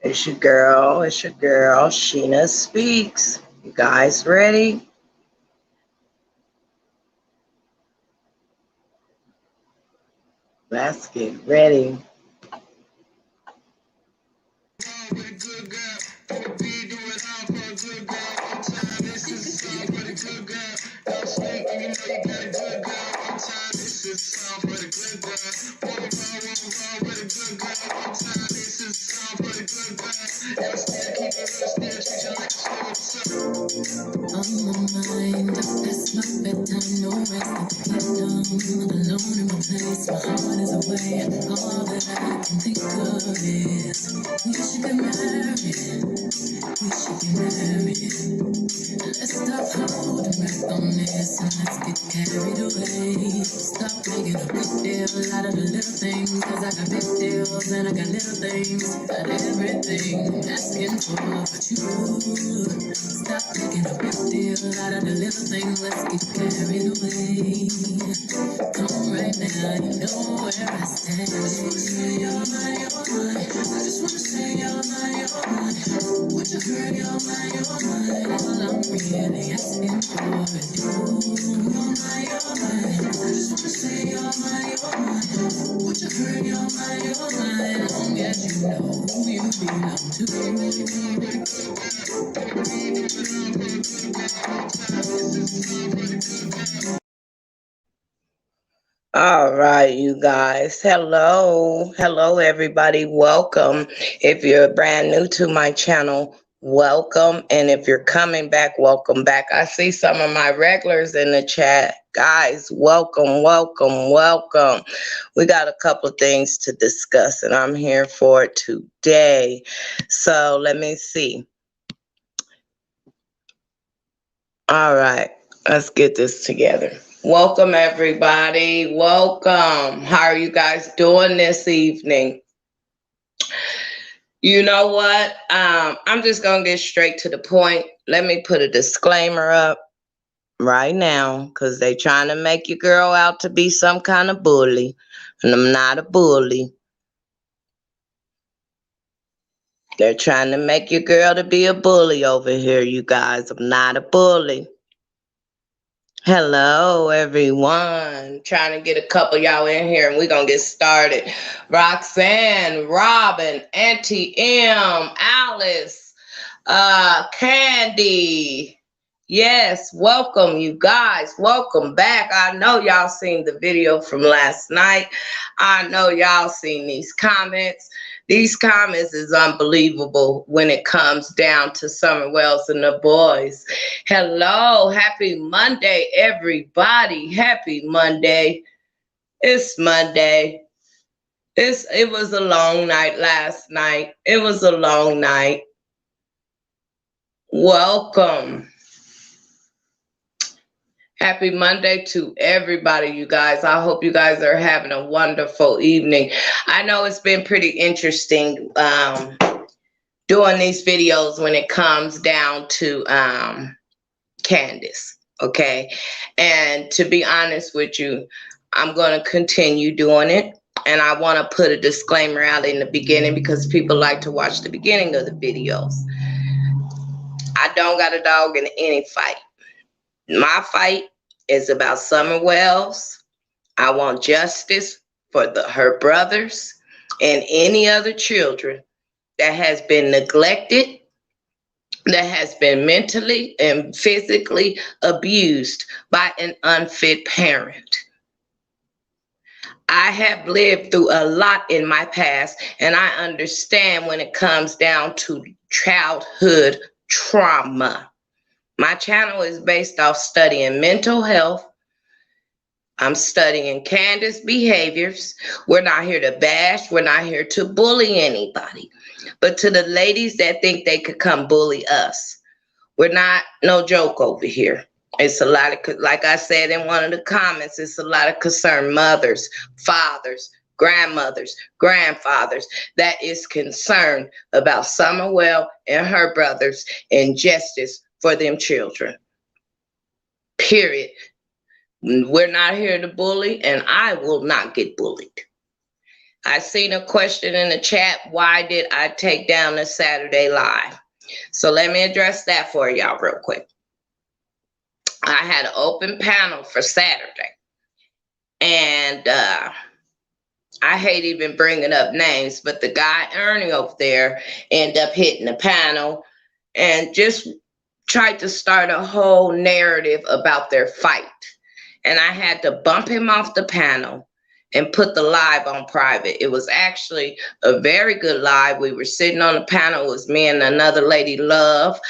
It's your girl. It's your girl. Shinna speaks. You guys ready? Let's get ready. On my mind, past my bedtime, no rest at the kingdom. Alone in my place, my heart is away. All that I can think of is we should get married. We should get married. Let's stop holding back on this and let's get carried away. Stop making a big deal out of the little things, 'cause I got big deals and I got little things. Got everything I'm asking for, but you stop making a big deal out of the little things. Let's get carried away. Come right now, you know where I stand. I just wanna say you're my, you're mine. I just wanna say you're my, you're mine. What you heard, you're my, you're mine. All I'm really asking for is you. You're my, you're mine. I just wanna say you're my, you're mine. What you heard, you're my, you're mine. Long as you know who you belong to. All right, you guys. Hello. Hello, everybody. Welcome. If you're brand new to my channel, welcome. And if you're coming back, welcome back. I see some of my regulars in the chat. Guys, welcome, welcome, welcome. We got a couple of things to discuss, and I'm here for it today. So let me see. All right, let's get this together. Welcome, everybody. Welcome. How are you guys doing this evening? You know what? I'm just going to get straight to the point. Let me put a disclaimer up right now, because they're trying to make your girl out to be some kind of bully. And I'm not a bully. They're trying to make your girl to be a bully over here, you guys. I'm not a bully. Hello, everyone. Trying to get a couple y'all in here and we're going to get started. Roxanne, Robin, Auntie M, Alice, Candy. Yes, welcome, you guys. Welcome back. I know y'all seen the video from last night. I know y'all seen these comments. These comments is unbelievable when it comes down to Summer Wells and the boys. Hello, happy Monday, everybody. Happy Monday. It's Monday. It was a long night last night. It was a long night. Welcome. Happy Monday to everybody, you guys. I hope you guys are having a wonderful evening. I know it's been pretty interesting doing these videos when it comes down to Candus, okay? And to be honest with you, I'm going to continue doing it. And I want to put a disclaimer out in the beginning because people like to watch the beginning of the videos. I don't got a dog in any fight. My fight is about Summer Wells. I want justice for her brothers and any other children that has been neglected, that has been mentally and physically abused by an unfit parent. I have lived through a lot in my past, and I understand when it comes down to childhood trauma. My channel is based off studying mental health. I'm studying Candus behaviors. We're not here to bash. We're not here to bully anybody. But to the ladies that think they could come bully us, we're not no joke over here. It's a lot of, like I said in one of the comments, it's a lot of concerned mothers, fathers, grandmothers, grandfathers that is concerned about Summerwell and her brothers and justice for them children. Period. We're not here to bully, and I will not get bullied. I seen a question in the chat. Why did I take down the Saturday live? So let me address that for y'all real quick. I had an open panel for Saturday. And I hate even bringing up names, but the guy Ernie over there ended up hitting the panel and just tried to start a whole narrative about their fight. And I had to bump him off the panel and put the live on private. It was actually a very good live. We were sitting on the panel. It was me and another lady, Love.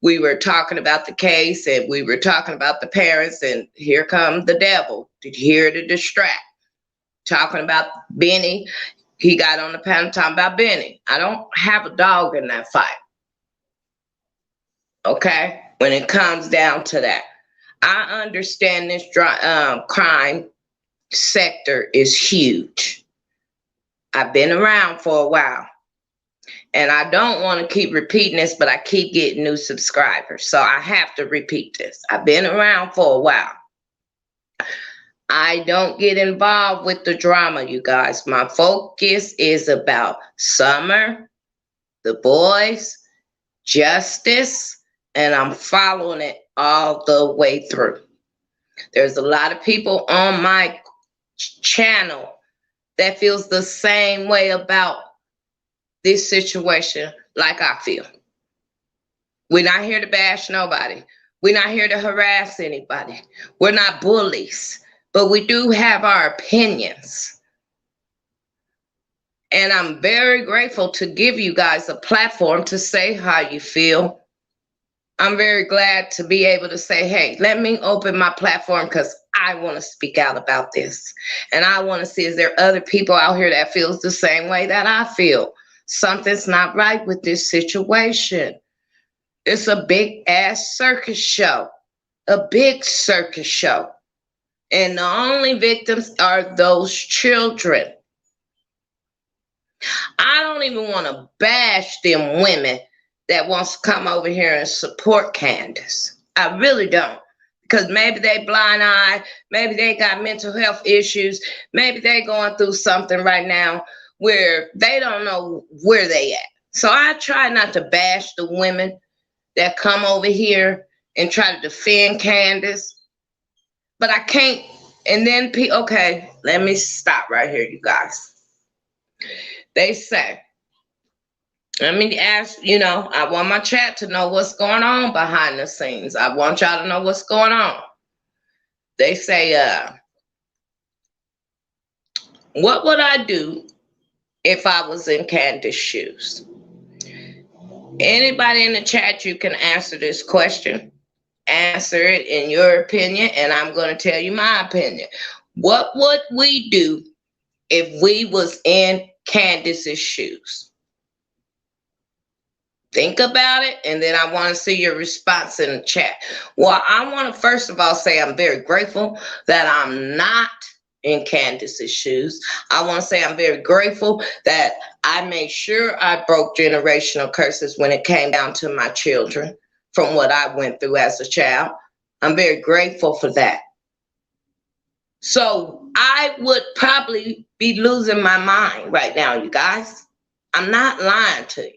We were talking about the case and we were talking about the parents, and here comes the devil. Did you hear to distract? Talking about Benny. He got on the panel talking about Benny. I don't have a dog in that fight. Okay? When it comes down to that. I understand this crime sector is huge. I've been around for a while. And I don't want to keep repeating this, but I keep getting new subscribers. So I have to repeat this. I've been around for a while. I don't get involved with the drama, you guys. My focus is about Summer, the boys, justice, and I'm following it all the way through. There's a lot of people on my channel that feels the same way about this situation like I feel. We're not here to bash nobody. We're not here to harass anybody. We're not bullies, but we do have our opinions. And I'm very grateful to give you guys a platform to say how you feel. I'm very glad to be able to say, hey, let me open my platform because I want to speak out about this. And I want to see, is there other people out here that feels the same way that I feel? Something's not right with this situation. It's a big ass circus show, a big circus show. And the only victims are those children. I don't even want to bash them women that wants to come over here and support Candus. I really don't. Because maybe they blind eye, maybe they got mental health issues, maybe they going through something right now where they don't know where they at. So I try not to bash the women that come over here and try to defend Candus. But I can't, and then, okay, let me stop right here, you guys. They say, let me ask, I want my chat to know what's going on behind the scenes. I want y'all to know what's going on. They say, what would I do if I was in Candus' shoes? Anybody in the chat, you can answer this question. Answer it in your opinion, and I'm going to tell you my opinion. What would we do if we was in Candus' shoes? Think about it, and then I want to see your response in the chat. Well, I want to first of all say I'm very grateful that I'm not in Candus' shoes. I want to say I'm very grateful that I made sure I broke generational curses when it came down to my children from what I went through as a child. I'm very grateful for that. So I would probably be losing my mind right now, you guys. I'm not lying to you.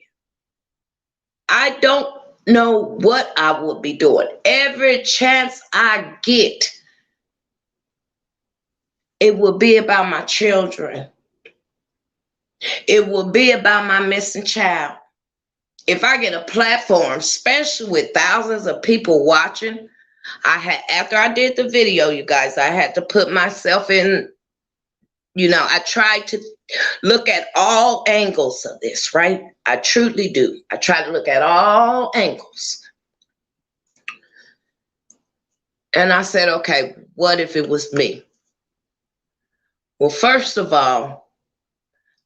I don't know what I would be doing. Every chance I get, it will be about my children. It will be about my missing child. If I get a platform, especially with thousands of people watching, after I did the video, you guys, I had to put myself in, I tried to look at all angles of this, right? I truly do. I try to look at all angles. And I said, okay, what if it was me? Well, first of all,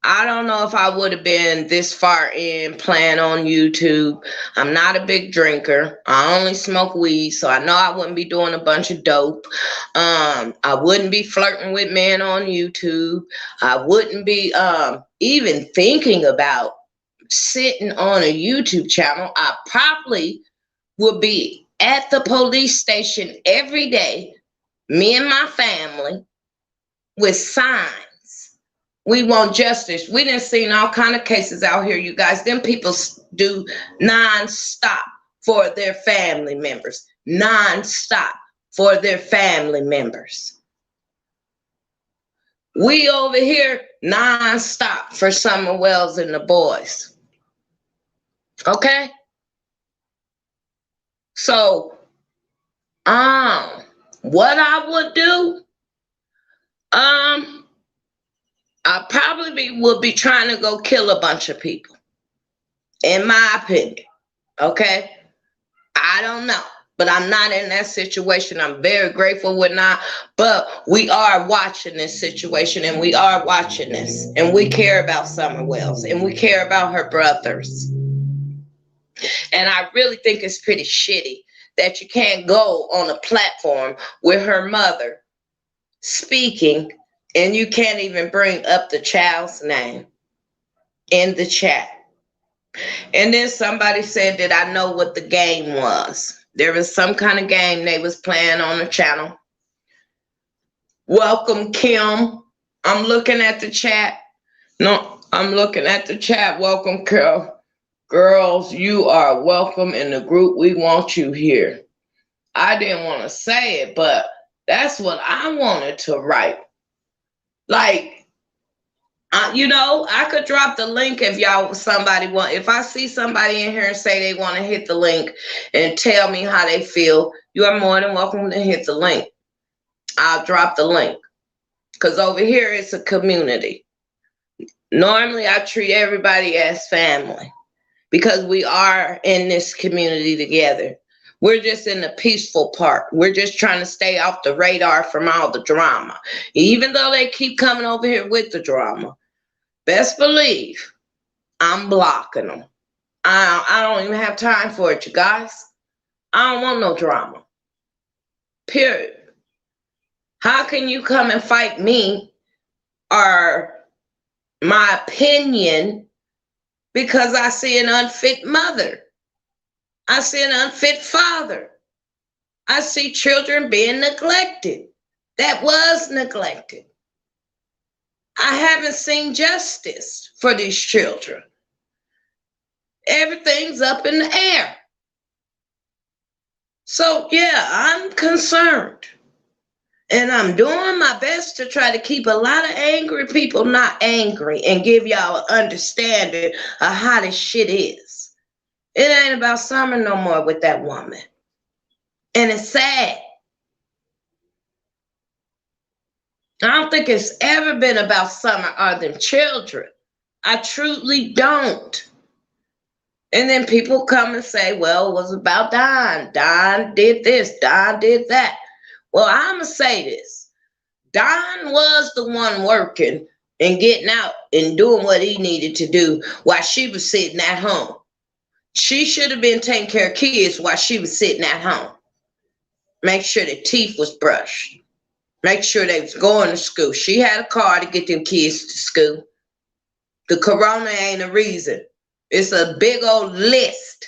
I don't know if I would have been this far in playing on YouTube. I'm not a big drinker. I only smoke weed, so I know I wouldn't be doing a bunch of dope. I wouldn't be flirting with men on YouTube. I wouldn't be even thinking about sitting on a YouTube channel. I probably would be at the police station every day, me and my family, with signs We want justice. We done seen all kind of cases out here, you guys. Them people do non-stop for their family members. Non-stop for their family members. We over here non-stop for Summer Wells and the boys. Okay? So, what I would do, I probably would be trying to go kill a bunch of people, in my opinion. Okay? I don't know, but I'm not in that situation. I'm very grateful we're not, but we are watching this situation, and we are watching this, and we care about Summer Wells, and we care about her brothers. And I really think it's pretty shitty that you can't go on a platform with her mother speaking and you can't even bring up the child's name in the chat. And then somebody said that I know what the game was. There was some kind of game they was playing on the channel. Welcome, Kim. I'm looking at the chat. No, I'm looking at the chat. Welcome, Carol. Girls, you are welcome in the group. We want you here. I didn't want to say it, but that's what I wanted to write. Like, I could drop the link if somebody want. If I see somebody in here and say they want to hit the link and tell me how they feel, you are more than welcome to hit the link. I'll drop the link. Because over here it's a community. Normally I treat everybody as family, because we are in this community together. We're just in the peaceful part. We're just trying to stay off the radar from all the drama. Even though they keep coming over here with the drama, best believe I'm blocking them. I don't even have time for it, you guys. I don't want no drama. Period. How can you come and fight me or my opinion because I see an unfit mother? I see an unfit father. I see children being neglected. That was neglected. I haven't seen justice for these children. Everything's up in the air. So, yeah, I'm concerned. And I'm doing my best to try to keep a lot of angry people not angry and give y'all an understanding of how this shit is. It ain't about Summer no more with that woman. And it's sad. I don't think it's ever been about Summer or them children. I truly don't. And then people come and say, well, it was about Don. Don did this. Don did that. Well, I'm going to say this. Don was the one working and getting out and doing what he needed to do while she was sitting at home. She should have been taking care of kids while she was sitting at home. Make sure the teeth was brushed. Make sure they was going to school. She had a car to get them kids to school. The corona ain't a reason. It's a big old list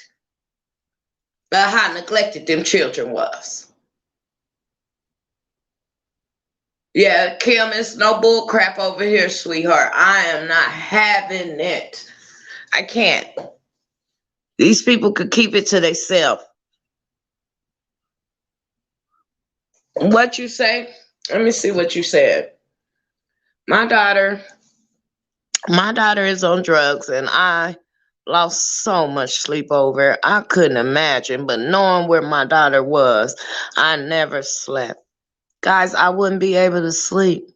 of how neglected them children was. Yeah, Kim, it's no bull crap over here, sweetheart. I am not having it. I can't. These people could keep it to themselves. What you say? Let me see what you said. My daughter is on drugs, and I lost so much sleep over it. I couldn't imagine, but knowing where my daughter was, I never slept. Guys, I wouldn't be able to sleep.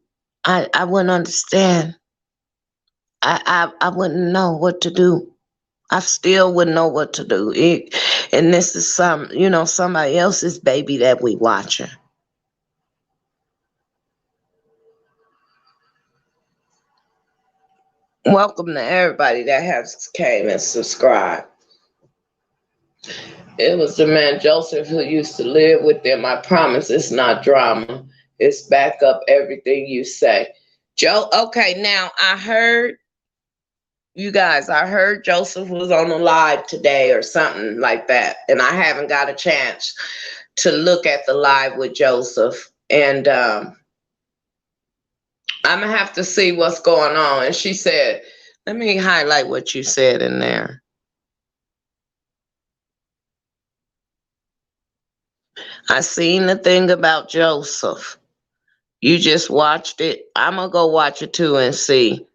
I wouldn't understand. I wouldn't know what to do. I still wouldn't know what to do. And this is somebody else's baby that we watching. Welcome to everybody that has came and subscribed. It was the man Joseph who used to live with them. I promise it's not drama. It's back up everything you say. Joe, okay, now I heard Joseph was on a live today or something like that. And I haven't got a chance to look at the live with Joseph. And I'm gonna have to see what's going on. And she said, let me highlight what you said in there. I seen the thing about Joseph. You just watched it. I'm gonna go watch it too and see.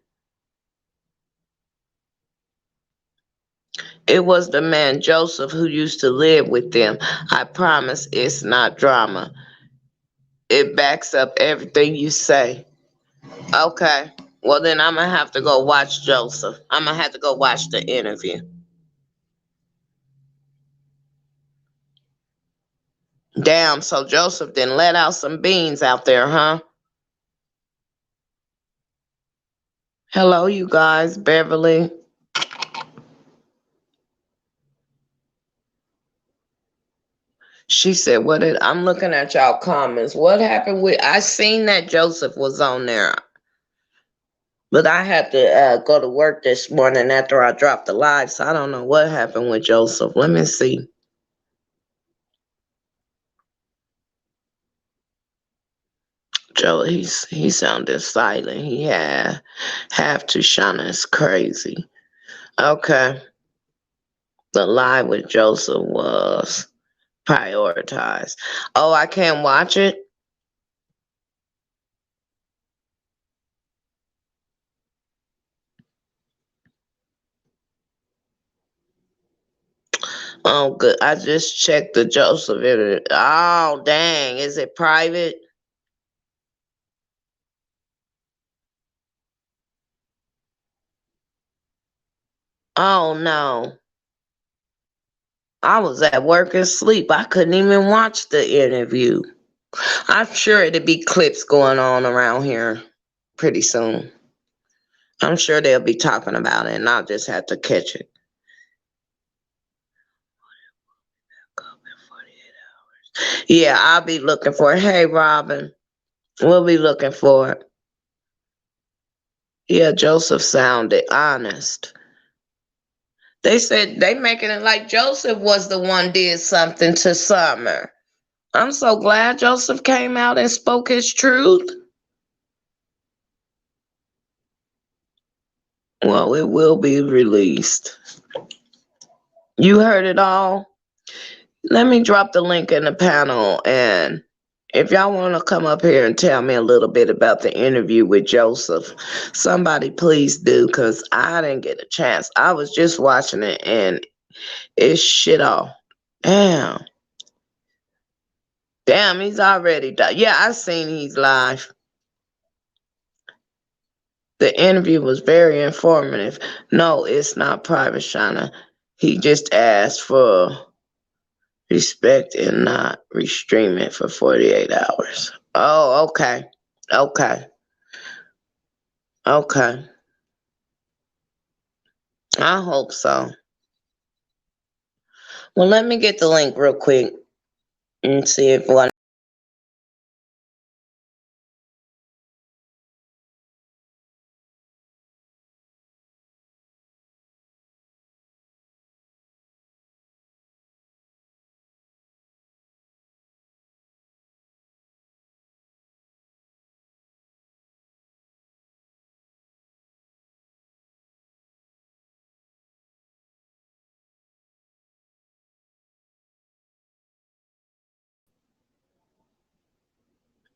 It was the man Joseph who used to live with them. I promise it's not drama. It backs up everything you say. Okay. Well, then I'm gonna have to go watch Joseph. I'm gonna have to go watch the interview. Damn, so Joseph didn't let out some beans out there, huh? Hello, you guys. Beverly. She said, what did I'm looking at y'all comments. What happened with I seen that Joseph was on there. But I had to go to work this morning after I dropped the live, so I don't know what happened with Joseph. Let me see. Joe, he sounded silent. He had half to Shinna is crazy. Okay. The live with Joseph was prioritized. Oh, I can't watch it? Oh, good. I just checked the Joseph interview. Oh, dang. Is it private? Oh, no. I was at work and sleep. I couldn't even watch the interview. I'm sure it'll be clips going on around here pretty soon. I'm sure they'll be talking about it, and I'll just have to catch it. Yeah, I'll be looking for it. Hey, Robin, we'll be looking for it. Yeah, Joseph sounded honest. They said they making it like Joseph was the one did something to Summer. I'm so glad Joseph came out and spoke his truth. Well, it will be released. You heard it all? Let me drop the link in the panel, and if y'all want to come up here and tell me a little bit about the interview with Joseph, somebody please do, because I didn't get a chance. I was just watching it, and it's shit off. Damn. Damn, he's already died. Yeah, I seen he's live. The interview was very informative. No, it's not private, Shinna. He just asked for respect and not restream it for 48 hours. Oh, okay. Okay. Okay. I hope so. Well, let me get the link real quick and see if one.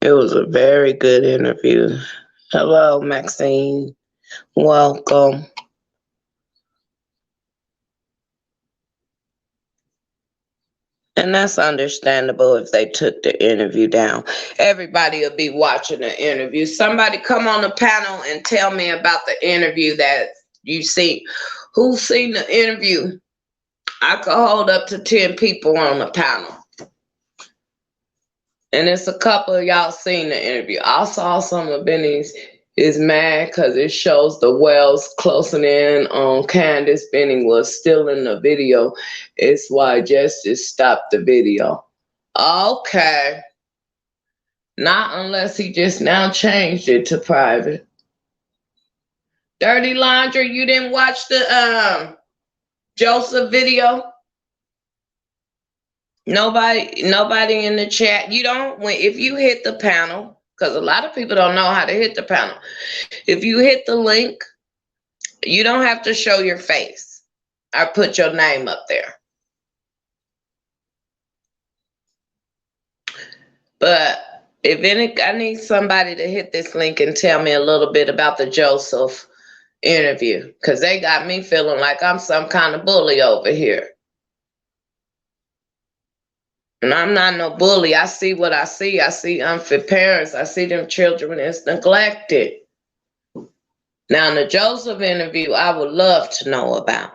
It was a very good interview. Hello, Maxine. Welcome. And that's understandable if they took the interview down. Everybody will be watching the interview. Somebody come on the panel and tell me about the interview that you see. Who's seen the interview? I could hold up to 10 people on the panel. And it's a couple of y'all seen the interview. I saw some of Benny's is mad because it shows the wells closing in on Candus. Benny was still in the video. It's why Justice stopped the video. Okay. Not unless he just now changed it to private. Dirty Laundry, you didn't watch the Joseph video? Nobody in the chat. You don't if you hit the panel because a lot of people don't know how to hit the panel. If you hit the link, you don't have to show your face. I put your name up there. But I need somebody to hit this link and tell me a little bit about the Joseph interview, because they got me feeling like I'm some kind of bully over here. And I'm not no bully. I see what I see. I see unfit parents. I see them children that's neglected. Now, in the Joseph interview, I would love to know about.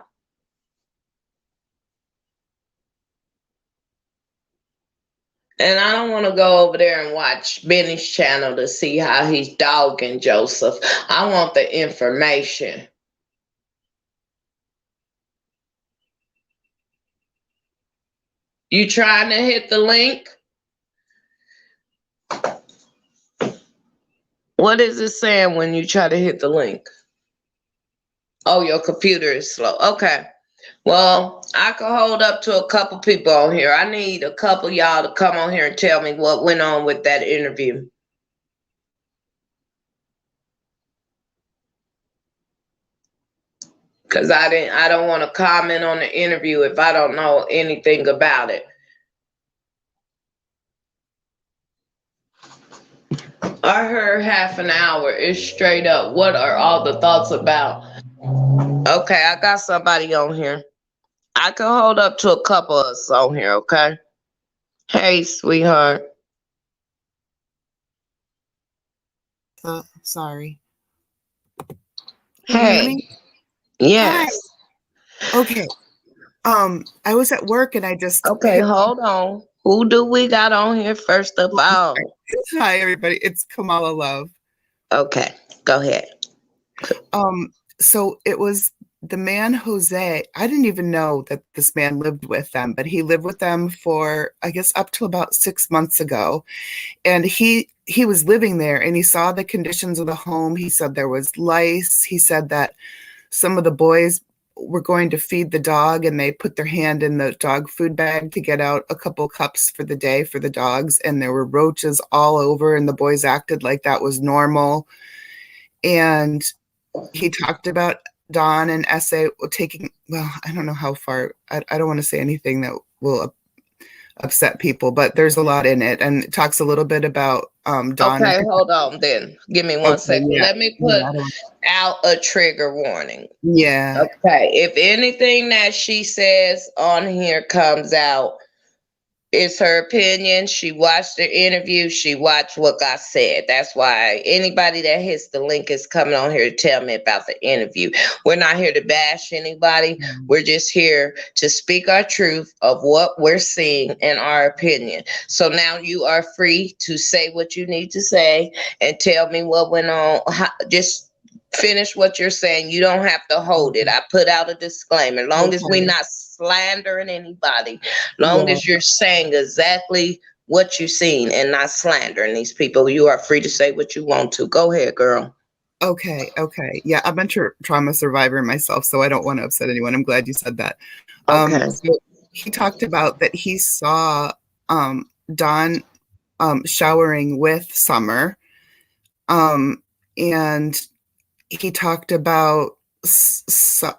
And I don't want to go over there and watch Benny's channel to see how he's dogging Joseph. I want the information. You trying to hit the link? What is it saying when you try to hit the link? Oh, your computer is slow. Okay. Well, I could hold up to a couple people on here. I need a couple of y'all to come on here and tell me what went on with that interview. Because I don't want to comment on the interview if I don't know anything about it. I heard half an hour. It's straight up. What are all the thoughts about? Okay, I got somebody on here. I can hold up to a couple of us on here, okay? Hey, sweetheart. Sorry. Hey. Yes. Hi. Okay. I was at work and I just... Okay, hold on. Who do we got on here first of all? Hi, everybody. It's Kamala Love. Okay, go ahead. So it was the man, Jose. I didn't even know that this man lived with them, but he lived with them for, I guess, up to about 6 months ago. And he was living there and he saw the conditions of the home. He said there was lice. He said that some of the boys were going to feed the dog and they put their hand in the dog food bag to get out a couple cups for the day for the dogs. And there were roaches all over and the boys acted like that was normal. And he talked about Don and Essay taking, well, I don't know how far, I don't want to say anything that will upset people, but there's a lot in it. And it talks a little bit about Don. Okay, hold on then. Give me one second. Yeah. Let me put out a trigger warning. Yeah. Okay, if anything that she says on here comes out, it's her opinion. She watched the interview. She watched what got said. That's why anybody that hits the link is coming on here to tell me about the interview. We're not here to bash anybody. We're just here to speak our truth of what we're seeing and our opinion. So now you are free to say what you need to say and tell me what went on. Just finish what you're saying. You don't have to hold it. I put out a disclaimer. Long as we're not slandering anybody, long as you're saying exactly what you've seen and not slandering these people, you are free to say what you want to. Go ahead, girl. Okay. Yeah, I'm a trauma survivor myself, so I don't want to upset anyone. I'm glad you said that. Okay. So he talked about that he saw Don showering with Summer, and he talked about saw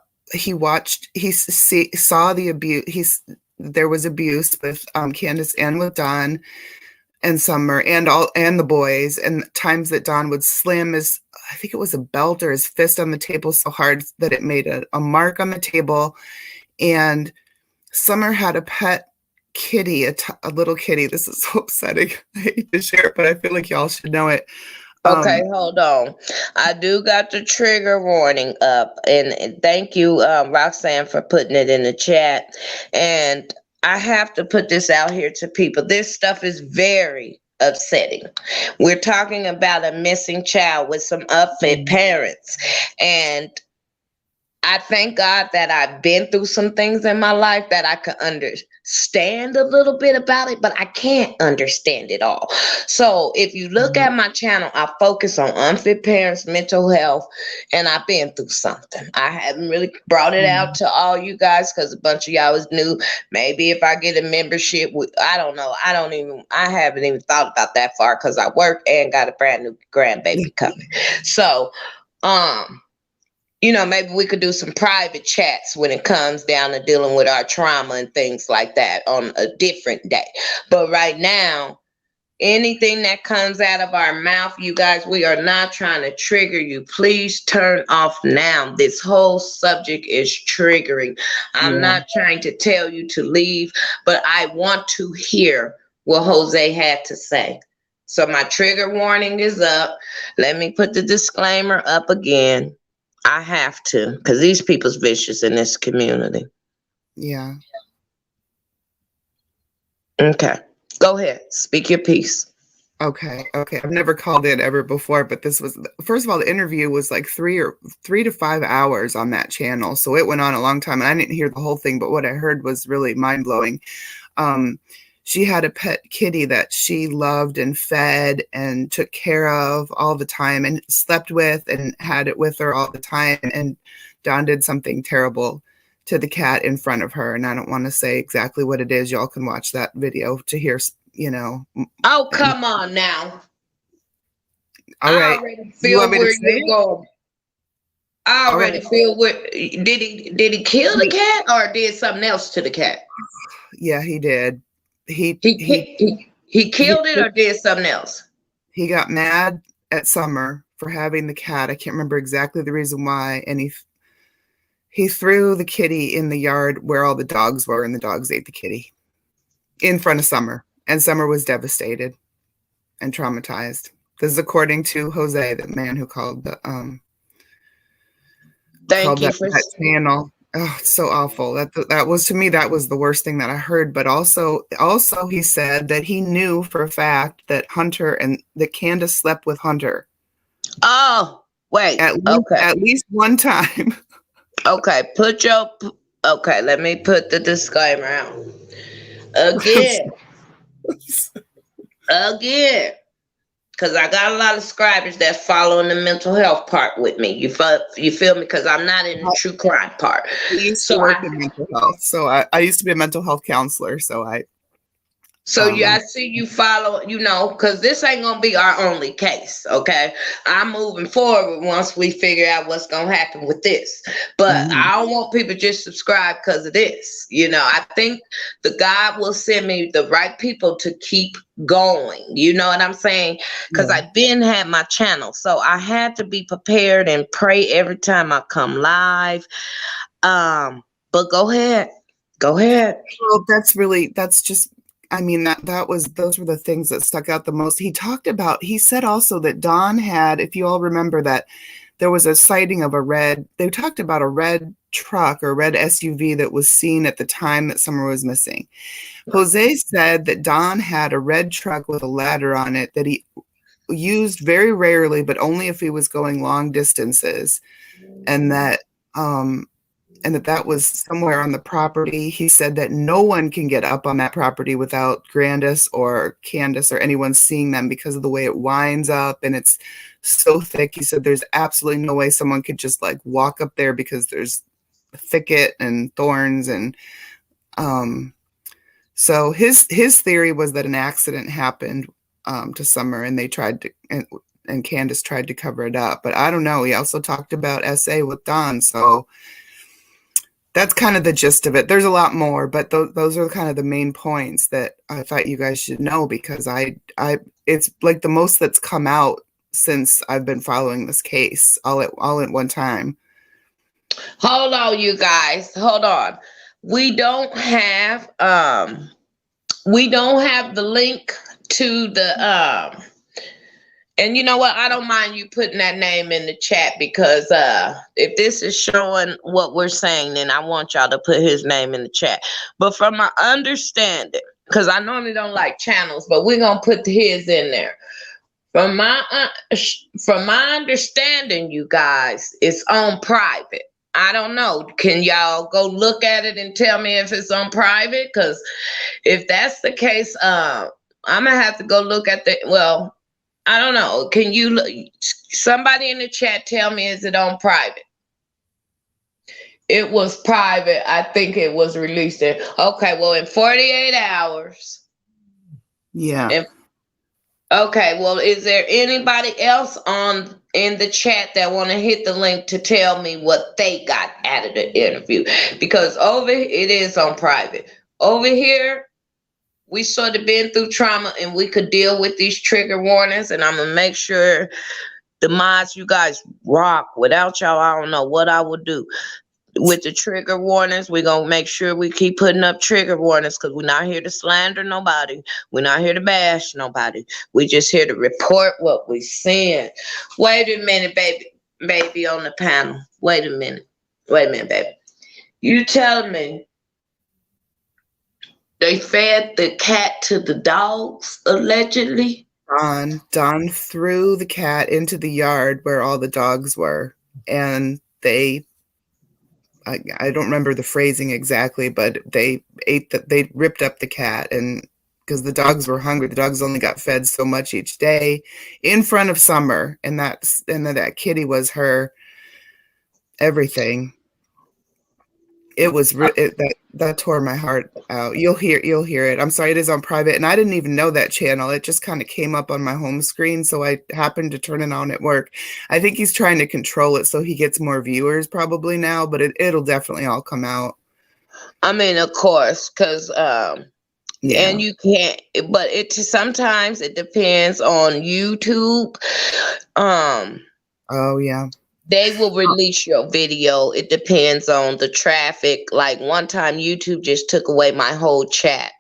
the abuse. There was abuse with Candus and with Don and Summer and the boys, and times that Don would slam I think it was a belt or his fist on the table so hard that it made a mark on the table. And Summer had a pet kitty, a little kitty. This is so upsetting. I hate to share it, but I feel like y'all should know it. Okay, hold on. I do got the trigger warning up, and thank you, Roxanne, for putting it in the chat. And I have to put this out here to people. This stuff is very upsetting. We're talking about a missing child with some unfit parents, and I thank God that I've been through some things in my life that I could understand a little bit about it, but I can't understand it all. So if you look at my channel, I focus on unfit parents, mental health, and I've been through something. I haven't really brought it out to all you guys because a bunch of y'all was new. Maybe if I get a membership, I don't know. I haven't even thought about that far because I work and got a brand new grandbaby coming. So, maybe we could do some private chats when it comes down to dealing with our trauma and things like that on a different day. But right now, anything that comes out of our mouth, you guys, we are not trying to trigger you. Please turn off now. This whole subject is triggering. I'm not trying to tell you to leave, but I want to hear what Jose had to say. So my trigger warning is up. Let me put the disclaimer up again. I have to, because these people's vicious in this community. Yeah. Okay. Go ahead. Speak your piece. Okay. I've never called in ever before, but this was, first of all, the interview was like 3 to 5 hours on that channel. So it went on a long time and I didn't hear the whole thing, but what I heard was really mind blowing. She had a pet kitty that she loved and fed and took care of all the time and slept with and had it with her all the time. And Don did something terrible to the cat in front of her. And I don't want to say exactly what it is. Y'all can watch that video to hear, Oh, come on now. All right. I already feel where you're going. I already feel where, did he kill the cat or did something else to the cat? Yeah, he did. He killed it or did something else? He got mad at Summer for having the cat. I can't remember exactly the reason why. And he threw the kitty in the yard where all the dogs were, and the dogs ate the kitty in front of Summer. And Summer was devastated and traumatized. This is according to Jose, the man who called the that channel. Oh, it's so awful. That was, to me, that was the worst thing that I heard. But also he said that he knew for a fact that Hunter and that Candus slept with Hunter. Oh, wait. At least one time. Okay, let me put the disclaimer out. Again. Because I got a lot of subscribers that following the mental health part with me. You feel me? Because I'm not in the true crime part. I used to work in mental health. So I used to be a mental health counselor. So I see you follow, because this ain't going to be our only case, okay? I'm moving forward once we figure out what's going to happen with this. But I don't want people just subscribe because of this. I think the God will send me the right people to keep going. You know what I'm saying? Because I've had my channel. So I had to be prepared and pray every time I come live. But go ahead. Well, those were the things that stuck out the most. He said also that Don had, if you all remember, that there was a sighting of they talked about a red truck or red SUV that was seen at the time that Summer was missing. Jose said that Don had a red truck with a ladder on it that he used very rarely, but only if he was going long distances. And that was somewhere on the property. He said that no one can get up on that property without Grandis or Candus or anyone seeing them because of the way it winds up and it's so thick. He said there's absolutely no way someone could just walk up there because there's a thicket and thorns. And so his theory was that an accident happened to Summer and they tried to, and Candus tried to cover it up. But I don't know. He also talked about SA with Don. So that's kind of the gist of it. There's a lot more, but those are kind of the main points that I thought you guys should know, because it's like the most that's come out since I've been following this case all at one time. Hold on, you guys. Hold on. We don't have the link to the and you know what? I don't mind you putting that name in the chat, because if this is showing what we're saying, then I want y'all to put his name in the chat. But from my understanding, because I normally don't like channels, but we're going to put his in there. From my understanding, you guys, it's on private. I don't know. Can y'all go look at it and tell me if it's on private? Because if that's the case, I'm gonna have to go look at the. Well, I don't know. Can you? Somebody in the chat tell me, is it on private? It was private. I think it was released in. Okay, well, in 48 hours. Yeah. Okay, well, is there anybody else in the chat that want to hit the link to tell me what they got out of the interview? Because it is on private. Over here, we sort of been through trauma and we could deal with these trigger warnings, and I'm gonna make sure the mods, you guys rock. Without y'all, I don't know what I would do. With the trigger warnings, we're going to make sure we keep putting up trigger warnings, because we're not here to slander nobody. We're not here to bash nobody. We're just here to report what we're seeing. Wait a minute, baby on the panel. Wait a minute, baby. You telling me they fed the cat to the dogs, allegedly? Don threw the cat into the yard where all the dogs were, and I don't remember the phrasing exactly, but they ripped up the cat, and because the dogs were hungry, the dogs only got fed so much each day in front of Summer, and that kitty was her everything. It was that tore my heart out. You'll hear it. I'm sorry, it is on private, and I didn't even know that channel. It just kind of came up on my home screen, so I happened to turn it on at work. I think he's trying to control it so he gets more viewers probably now, but it'll definitely all come out. I mean, of course, because yeah. And you can't, but sometimes it depends on YouTube. Oh yeah. They will release your video. It depends on the traffic. Like one time, YouTube just took away my whole chat.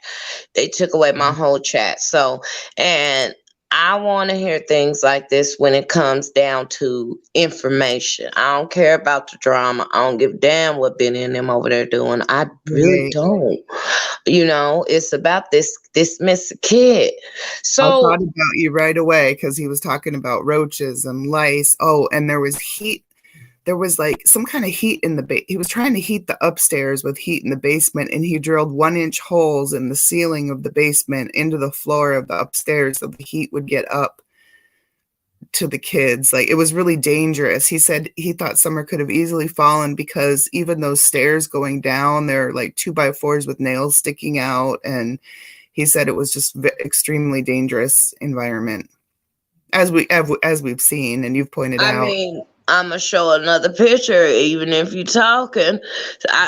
They took away my whole chat. So, and I want to hear things like this when it comes down to information. I don't care about the drama. I don't give a damn what Benny and them over there doing. I really don't. You know, it's about this missing kid. So I thought about you right away because he was talking about roaches and lice. Oh, and there was heat. There was like some kind of heat in the he was trying to heat the upstairs with heat in the basement, and he drilled 1-inch holes in the ceiling of the basement into the floor of the upstairs so the heat would get up to the kids. Like, it was really dangerous. He said he thought Summer could have easily fallen because even those stairs going down, they're like 2x4s with nails sticking out, and he said it was just extremely dangerous environment, as we've seen and you've pointed out. I mean, I'm gonna show another picture. Even if you're talking,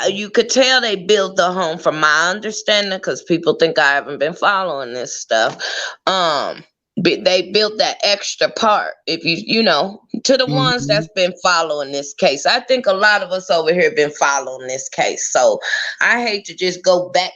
you could tell they built the home, from my understanding, because people think I haven't been following this stuff. They built that extra part. If you know, to the ones that's been following this case, I think a lot of us over here been following this case. So I hate to just go back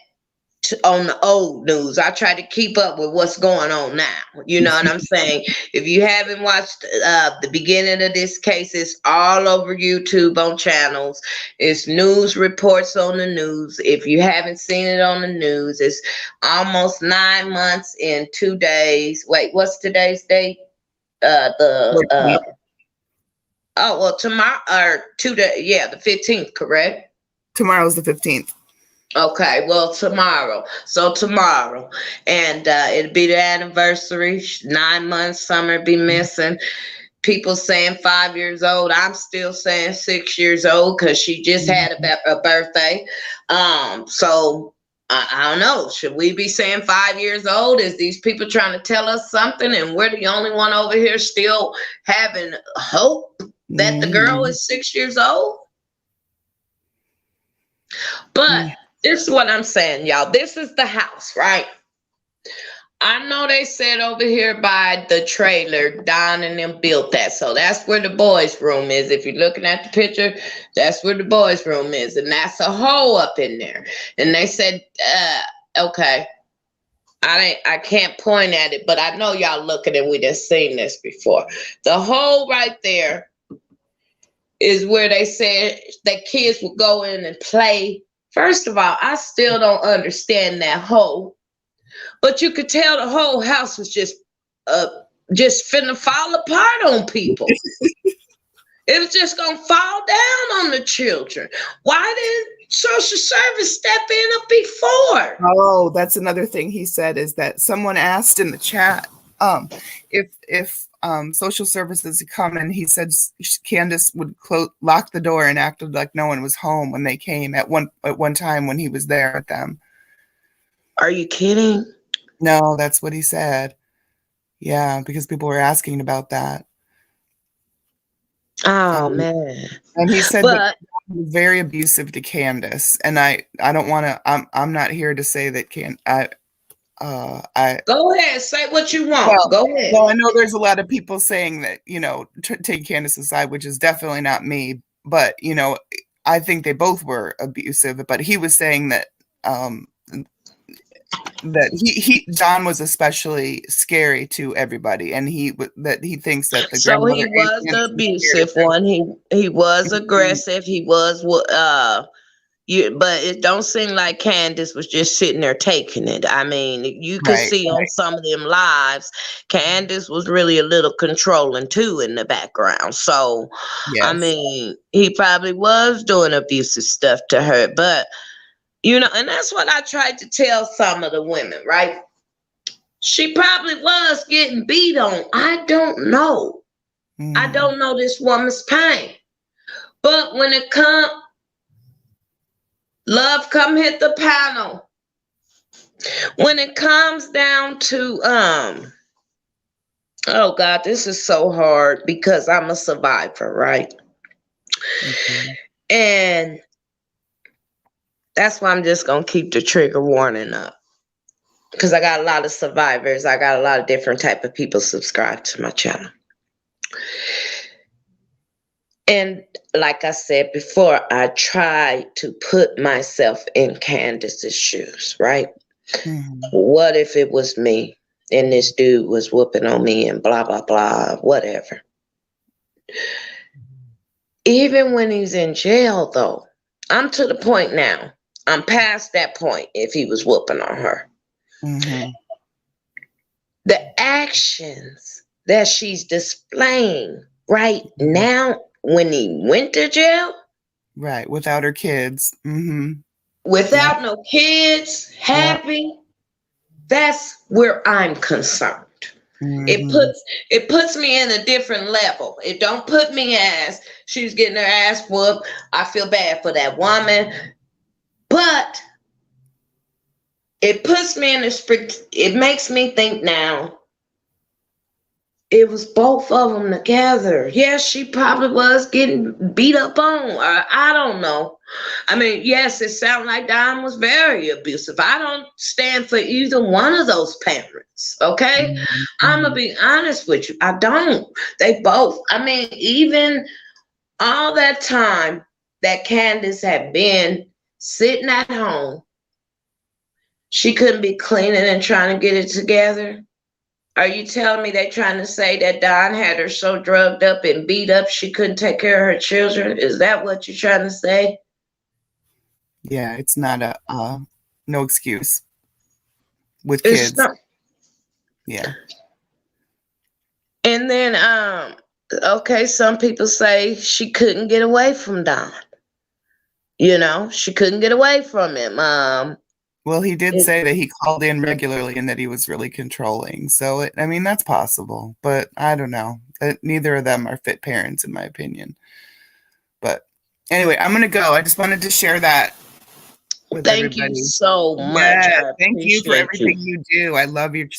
on the old news. I try to keep up with what's going on now. You know what I'm saying? If you haven't watched the beginning of this case, it's all over YouTube on channels. It's news reports on the news. If you haven't seen it on the news, it's almost 9 months in 2 days. Wait, what's today's date? Tomorrow or 2 days. Yeah, the 15th, correct? Tomorrow's the 15th. Okay, well, tomorrow. So tomorrow. And it'll be the anniversary. 9 months, Summer be missing. People saying 5 years old. I'm still saying 6 years old because she just had a birthday. So I don't know. Should we be saying 5 years old? Is these people trying to tell us something and we're the only one over here still having hope that the girl is 6 years old? But this is what I'm saying, y'all. This is the house, right? I know they said over here by the trailer, Don and them built that. So that's where the boys' room is. If you're looking at the picture, that's where the boys' room is. And that's a hole up in there. And they said, okay, I can't point at it, but I know y'all looking and we done seen this before. The hole right there is where they said that kids would go in and play. First of all, I still don't understand that hole. But you could tell the whole house was just finna fall apart on people. It was just gonna fall down on on the children. Why didn't social service step in up before? Oh, that's another thing he said, is that someone asked in the chat if social services had come, and he said Candus would lock the door and acted like no one was home when they came at one time when he was there with them. Are you kidding? No, that's what he said. Yeah, because people were asking about that. Oh man. And he said that he was very abusive to Candus, and I don't want to. I'm not here to say that I go ahead, say what you want. Well, go ahead. Well, I know there's a lot of people saying that, take Candus's side, which is definitely not me. But I think they both were abusive. But he was saying that that John was especially scary to everybody, and he thinks that the so he was the abusive one. He was aggressive. He was but it don't seem like Candus was just sitting there taking it. I mean, you could see on some of them lives, Candus was really a little controlling too in the background. So, yes. I mean, he probably was doing abusive stuff to her. But, and that's what I tried to tell some of the women, right? She probably was getting beat on. I don't know. I don't know this woman's pain. But when it comes... Love, come hit the panel. When it comes down to, oh God, this is so hard because I'm a survivor, right? And that's why I'm just going to keep the trigger warning up. Because I got a lot of survivors. I got a lot of different type of people subscribed to my channel. And like I said before, I try to put myself in Candus's shoes, right? What if it was me and this dude was whooping on me and blah, blah, blah, whatever. Even when he's in jail, though, I'm to the point now. I'm past that point if he was whooping on her. The actions that she's displaying right now, when he went to jail, right, without her kids, without no kids, happy, that's where I'm concerned. It puts me in a different level. It don't put me as she's getting her ass whooped. I feel bad for that woman, but it puts me in it makes me think now. It was both of them together. Yes, she probably was getting beat up on. I don't know. I mean, yes, it sounds like Don was very abusive. I don't stand for either one of those parents, okay? I'm going to be honest with you. I don't. They both. I mean, even all that time that Candus had been sitting at home, she couldn't be cleaning and trying to get it together. Are you telling me they're trying to say that Don had her so drugged up and beat up she couldn't take care of her children? Is that what you're trying to say? Yeah, it's not no excuse with kids. Yeah. And then, okay, some people say she couldn't get away from Don. She couldn't get away from him. Well, he did say that he called in regularly and that he was really controlling. So, I mean, that's possible. But I don't know. Neither of them are fit parents, in my opinion. But anyway, I'm going to go. I just wanted to share that with everybody. Thank you so much. Yeah, thank you for everything you do. I love your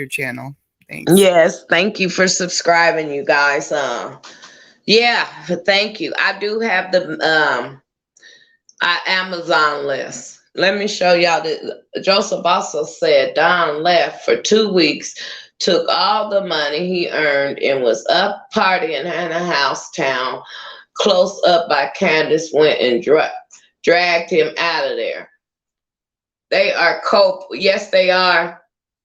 channel. Thanks. Yes, thank you for subscribing, you guys. Yeah, thank you. I do have the Amazon list. Let me show y'all that Joseph also said Don left for 2 weeks, took all the money he earned, and was up partying in a house town close up by Candus, went and dragged him out of there. They are yes, they are.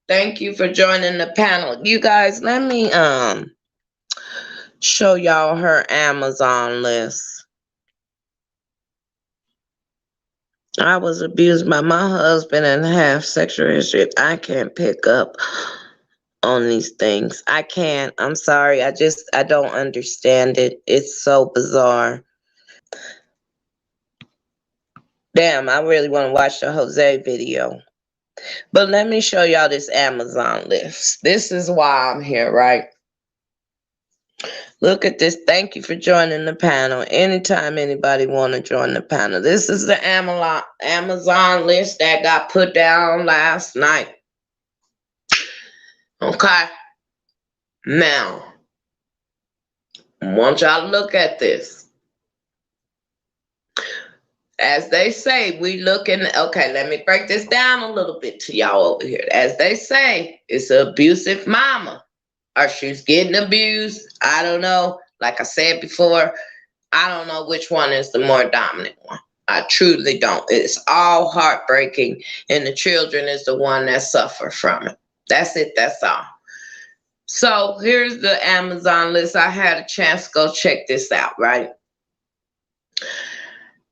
Thank you for joining the panel. You guys, let me show y'all her Amazon list. I was abused by my husband and have sexual history. I can't pick up on these things. I can't. I'm sorry. I don't understand it. It's so bizarre. Damn, I really want to watch the Jose video. But let me show y'all this Amazon list. This is why I'm here, right? Look at this. Thank you for joining the panel. Anytime anybody want to join the panel. This is the Amazon list that got put down last night. Okay. Now, I want y'all to look at this. As they say, we looking, okay, let me break this down a little bit to y'all over here. As they say, it's an abusive mama, or she's getting abused. I don't know. Like I said before, I don't know which one is the more dominant one. I truly don't. It's all heartbreaking, and the children is the one that suffer from it. That's it. That's all. So here's the Amazon list. I had a chance to go check this out, right?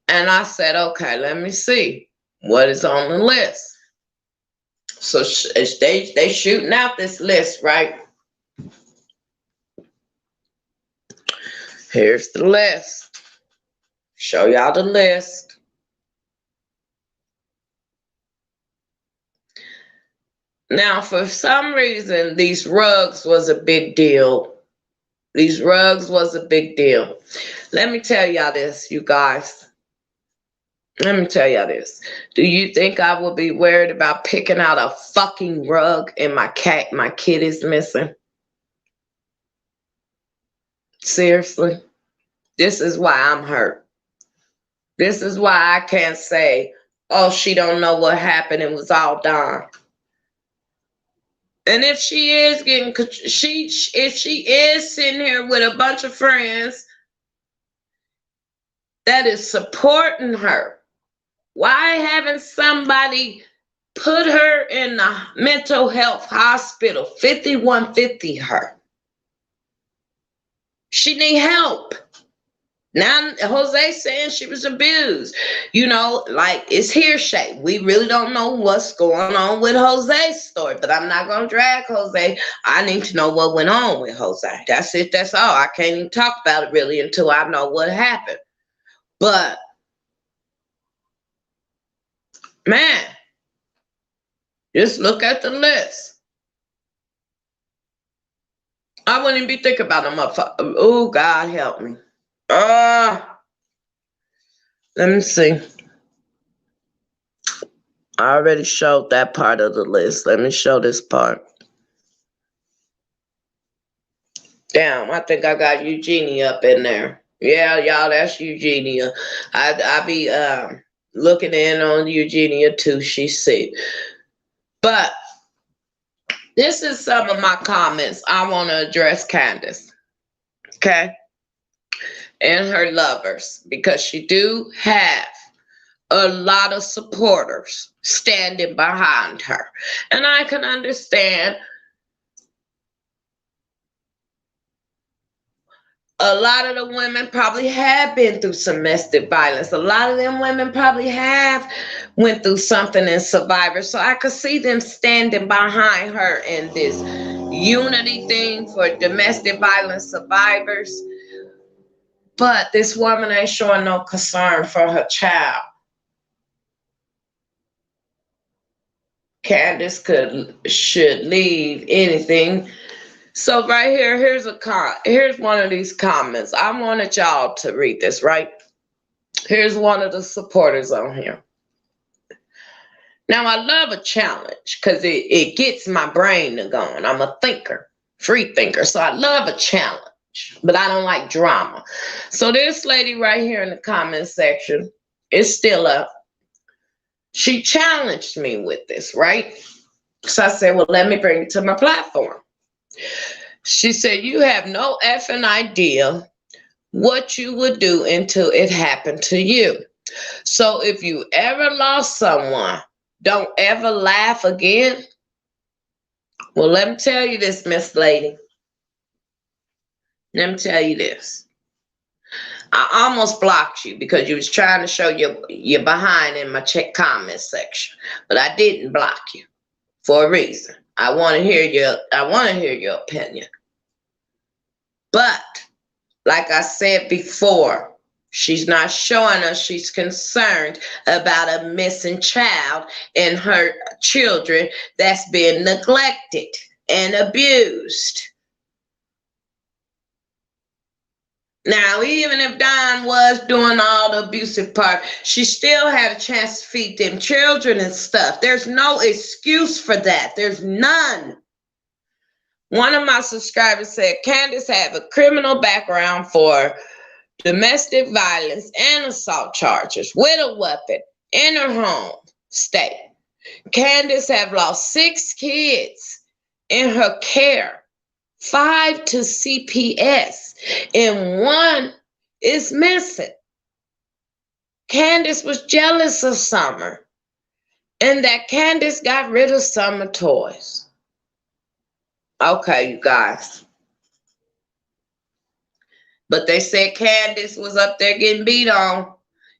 And I said, okay, let me see what is on the list. So they shooting out this list, right? Here's the list. Show y'all the list. Now, for some reason, these rugs was a big deal. These rugs was a big deal. Let me tell y'all this, you guys. Let me tell y'all this. Do you think I will be worried about picking out a fucking rug and my kid is missing? Seriously? This is why I'm hurt. This is why I can't say, oh, she don't know what happened. It was all done. And if she is if she is sitting here with a bunch of friends that is supporting her, why haven't somebody put her in the mental health hospital, 5150 her? She need help. Now, Jose saying she was abused. You know, like, it's hearsay. We really don't know what's going on with Jose's story, but I'm not going to drag Jose. I need to know what went on with Jose. That's it. That's all. I can't even talk about it really until I know what happened. But man, just look at the list. I wouldn't even be thinking about them motherfuckers. Oh, God help me. Let me see. I already showed that part of the list. Let me show this part. Damn, I think I got Eugenia up in there. Yeah, y'all, that's Eugenia. I be looking in on Eugenia too. She's sick. But this is some of my comments I want to address Candus. Okay? And her lovers, because she do have a lot of supporters standing behind her. And I can understand a lot of the women probably have been through domestic violence. A lot of them women probably have went through something in Survivor. So I could see them standing behind her in this unity thing for domestic violence survivors. But this woman ain't showing no concern for her child. Candus should leave anything. So right here, here's one of these comments. I wanted y'all to read this, right? Here's one of the supporters on here. Now, I love a challenge because it gets my brain to going. I'm a thinker, free thinker. So I love a challenge, but I don't like drama. So this lady right here in the comment section is still up. She challenged me with this, right? So I said, well, let me bring it to my platform. She said, you have no effing idea what you would do until it happened to you. So if you ever lost someone, don't ever laugh again. Well, let me tell you this, Miss Lady. Let me tell you this. I almost blocked you because you was trying to show your behind in my comment section, but I didn't block you for a reason. I want to hear your opinion. But like I said before, She's not showing us she's concerned about a missing child and her children that's been neglected and abused. Now, even if Dawn was doing all the abusive part, she still had a chance to feed them children and stuff. There's no excuse for that. There's none. One of my subscribers said Candus have a criminal background for domestic violence and assault charges with a weapon in her home state. Candus have lost 6 kids in her care, 5 to CPS, and 1 is missing. Candus was jealous of Summer, and that Candus got rid of Summer toys. Okay, you guys. But they said Candus was up there getting beat on.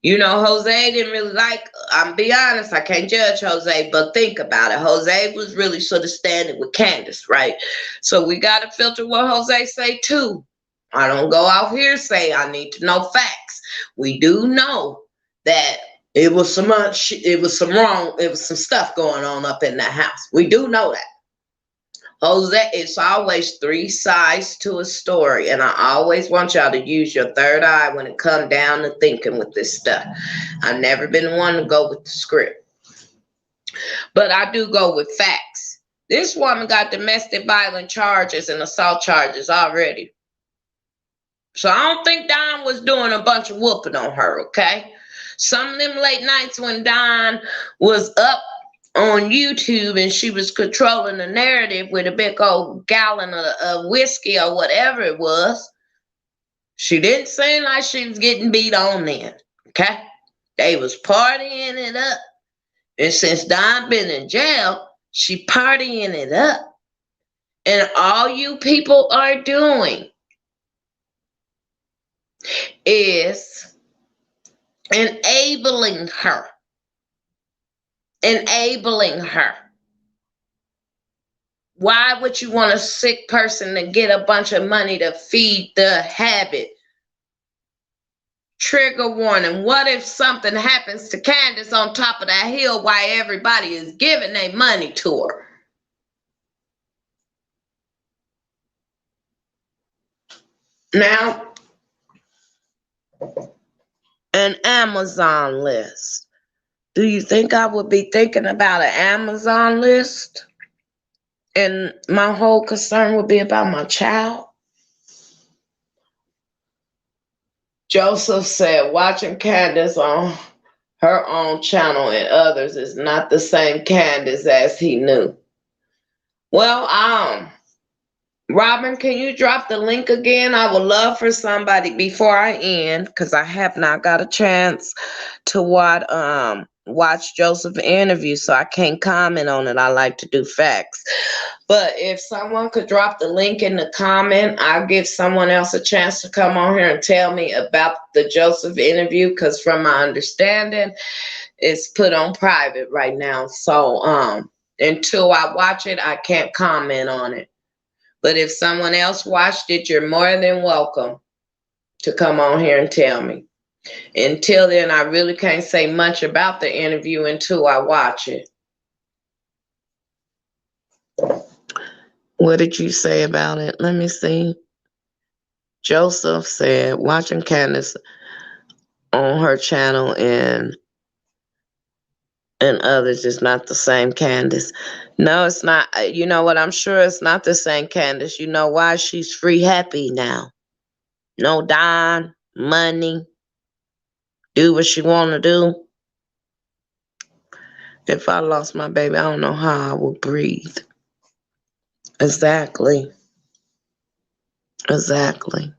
You know, Jose didn't really like, I'm be honest, I can't judge Jose, but think about it. Jose was really sort of standing with Candus, right? So we got to filter what Jose say too. I don't go out here say I need to know facts. We do know that it was some stuff going on up in that house. We do know that. Jose, it's always 3 sides to a story, and I always want y'all to use your third eye when it comes down to thinking with this stuff. I've never been one to go with the script, but I do go with facts. This woman got domestic violence charges and assault charges already. So I don't think Dawn was doing a bunch of whooping on her, okay? Some of them late nights when Dawn was up on YouTube and she was controlling the narrative with a big old gallon of whiskey or whatever it was, she didn't seem like she was getting beat on then, okay? They was partying it up. And since Dawn been in jail, she partying it up. And all you people are doing is enabling her. Enabling her. Why would you want a sick person to get a bunch of money to feed the habit? Trigger warning. What if something happens to Candus on top of that hill while everybody is giving their money to her? Now, an Amazon list. Do you think I would be thinking about an Amazon list? And my whole concern would be about my child? Joseph said, watching Candus on her own channel and others is not the same Candus as he knew. Well, Robin, can you drop the link again? I would love for somebody before I end, because I have not got a chance to watch Joseph's interview, so I can't comment on it. I like to do facts. But if someone could drop the link in the comment, I'll give someone else a chance to come on here and tell me about the Joseph interview, because from my understanding, it's put on private right now. So until I watch it, I can't comment on it. But if someone else watched it, you're more than welcome to come on here and tell me. Until then, I really can't say much about the interview until I watch it. What did you say about it? Let me see. Joseph said, watching Candus on her channel and others is not the same Candus. No, it's not. You know what? I'm sure it's not the same Candus. You know why? She's free happy now. No dime, money. Do what she want to do. If I lost my baby, I don't know how I would breathe. Exactly. Exactly.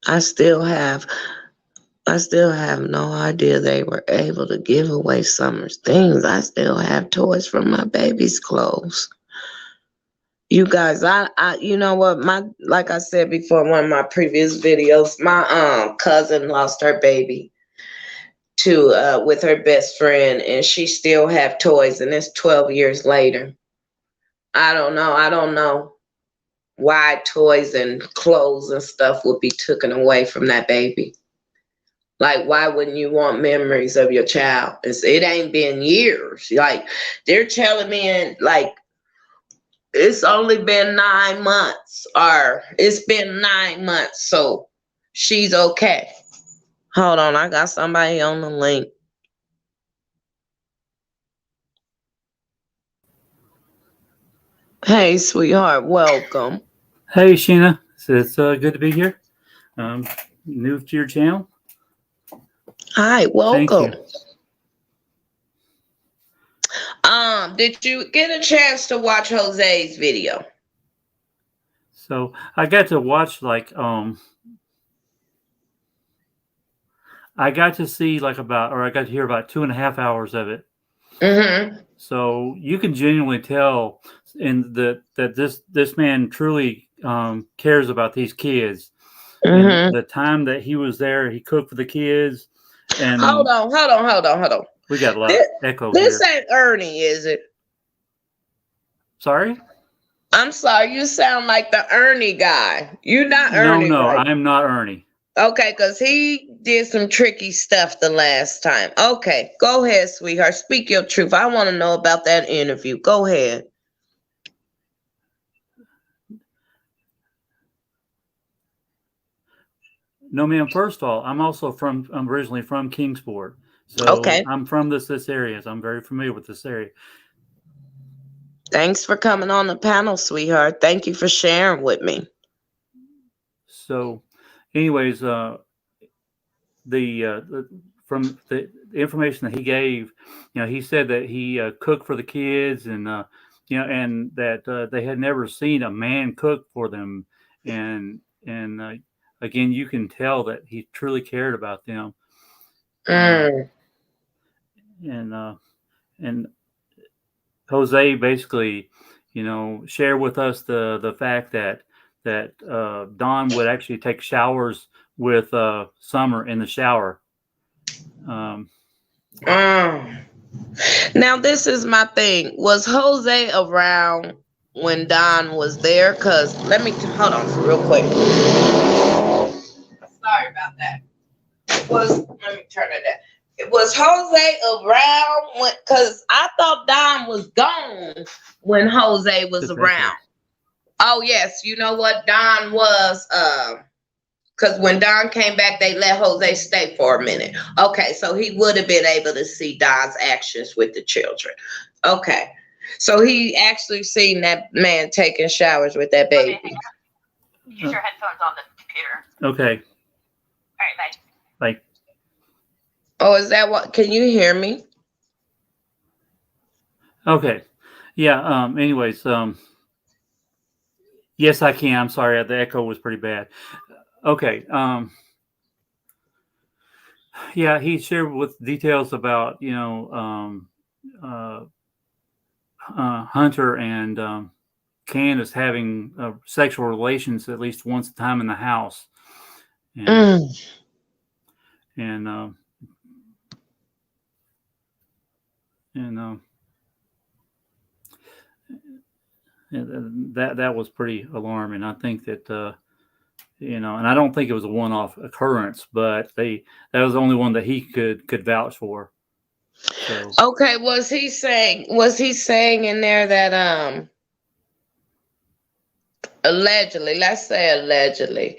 I still have no idea they were able to give away Summer's things. I still have toys from my baby's clothes. You guys, I you know what, like I said before in one of my previous videos, my cousin lost her baby to with her best friend, and she still have toys, and it's 12 years later. I don't know. why toys and clothes and stuff would be taken away from that baby. Like, why wouldn't you want memories of your child? It ain't been years. Like, they're telling me like, it's only been 9 months, or it's been 9 months, so she's okay. Hold on, I got somebody on the link. Hey, sweetheart, welcome. Hey, Shinna. It's good to be here. New to your channel. Hi, welcome. Thank you. Did you get a chance to watch Jose's video? So I got to watch I got to see I got to hear about 2.5 hours of it. Mm-hmm. So you can genuinely tell that this man truly cares about these kids. Mm-hmm. And the time that he was there, he cooked for the kids. And hold on. We got a lot of echo This here. ain't Ernie, is it? Sorry? I'm sorry. You sound like the Ernie guy. You're not Ernie. No, right? I'm not Ernie. Okay, because he did some tricky stuff the last time. Okay, go ahead, sweetheart. Speak your truth. I want to know about that interview. Go ahead. No, ma'am. First of all, I'm originally from Kingsport. So Okay. I'm from this area. So I'm very familiar with this area. Thanks for coming on the panel, sweetheart. Thank you for sharing with me. So, anyways, from the information that he gave, he said that he cooked for the kids, and and that they had never seen a man cook for them, and again, you can tell that he truly cared about them. And Jose basically, shared with us the fact that Don would actually take showers with Summer in the shower. Now, this is my thing. Was Jose around when Don was there? Because let me hold on real quick. Sorry about that. Let me turn it down. Was Jose around when? Because I thought Don was gone when Jose was around. Oh yes, you know what? Don was because when Don came back, they let Jose stay for a minute. Okay, so he would have been able to see Don's actions with the children. Okay, so he actually seen that man taking showers with that baby. Use your headphones on the computer. Okay. All right, bye. Bye. Oh, is that what? Can you hear me? Okay. Yeah. Anyways. Yes, I can. I'm sorry. The echo was pretty bad. Okay. Yeah, he shared with details about Hunter and Candus having sexual relations at least once a time in the house, and that was pretty alarming. I think that and I don't think it was a one-off occurrence, but that was the only one that he could vouch for. So. Okay, was he saying in there that allegedly, let's say allegedly,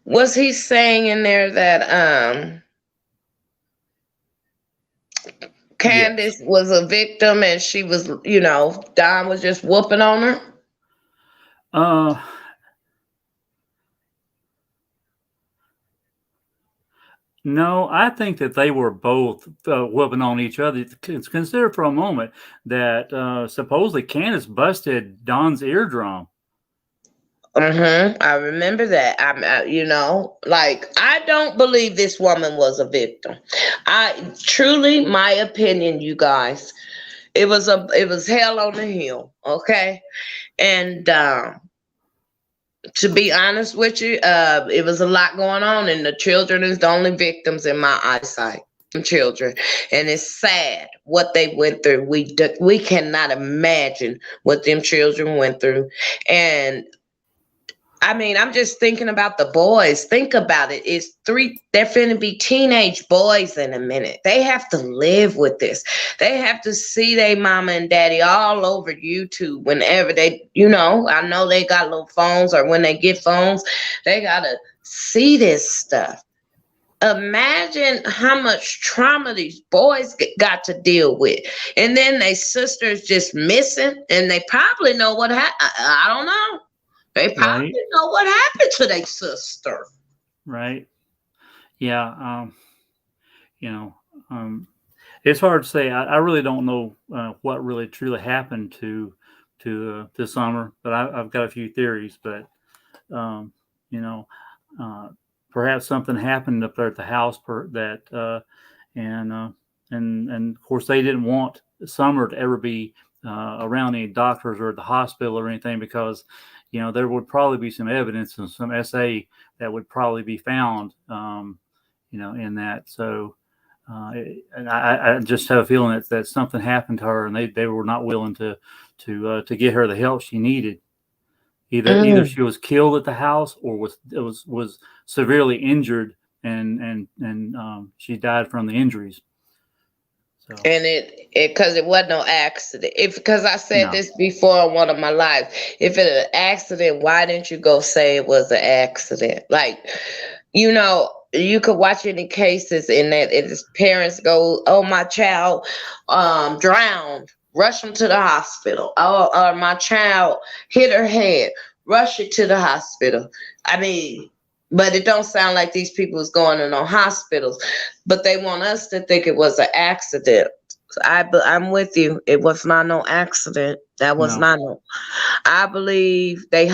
was he saying in there that Candus was a victim and she was, Don was just whooping on her? No, I think that they were both whooping on each other. Consider for a moment that supposedly Candus busted Don's eardrum. I remember that. I don't believe this woman was a victim. Truly, my opinion, you guys, it was hell on the hill. Okay. And, to be honest with you, it was a lot going on, and the children is the only victims in my eyesight. Children, and it's sad what they went through. We cannot imagine what them children went through, and I mean, I'm just thinking about the boys. Think about it. They're finna be teenage boys in a minute. They have to live with this. They have to see their mama and daddy all over YouTube whenever they, I know they got little phones, or when they get phones, they gotta see this stuff. Imagine how much trauma these boys got to deal with. And then their sisters just missing, and they probably know what happened. I don't know. They probably know what happened to their sister. Right. Yeah. It's hard to say. I really don't know what really truly happened to Summer, but I've got a few theories. But perhaps something happened up there at the house and of course they didn't want Summer to ever be around any doctors or at the hospital or anything, because there would probably be some evidence and some SA that would probably be found, in that. So, and I just have a feeling that something happened to her, and they were not willing to get her the help she needed. Either she was killed at the house, or was severely injured, and she died from the injuries. So. And because it wasn't no accident. Because I said this before on one of my lives. If it's an accident, why didn't you go say it was an accident? Like, you could watch any cases in that his parents go, "Oh, my child drowned. Rush him to the hospital." Or my child hit her head. Rush it to the hospital. I mean, but it don't sound like these people is going to no hospitals. But they want us to think it was an accident. So I'm with you. It was not no accident. That was not no. I believe they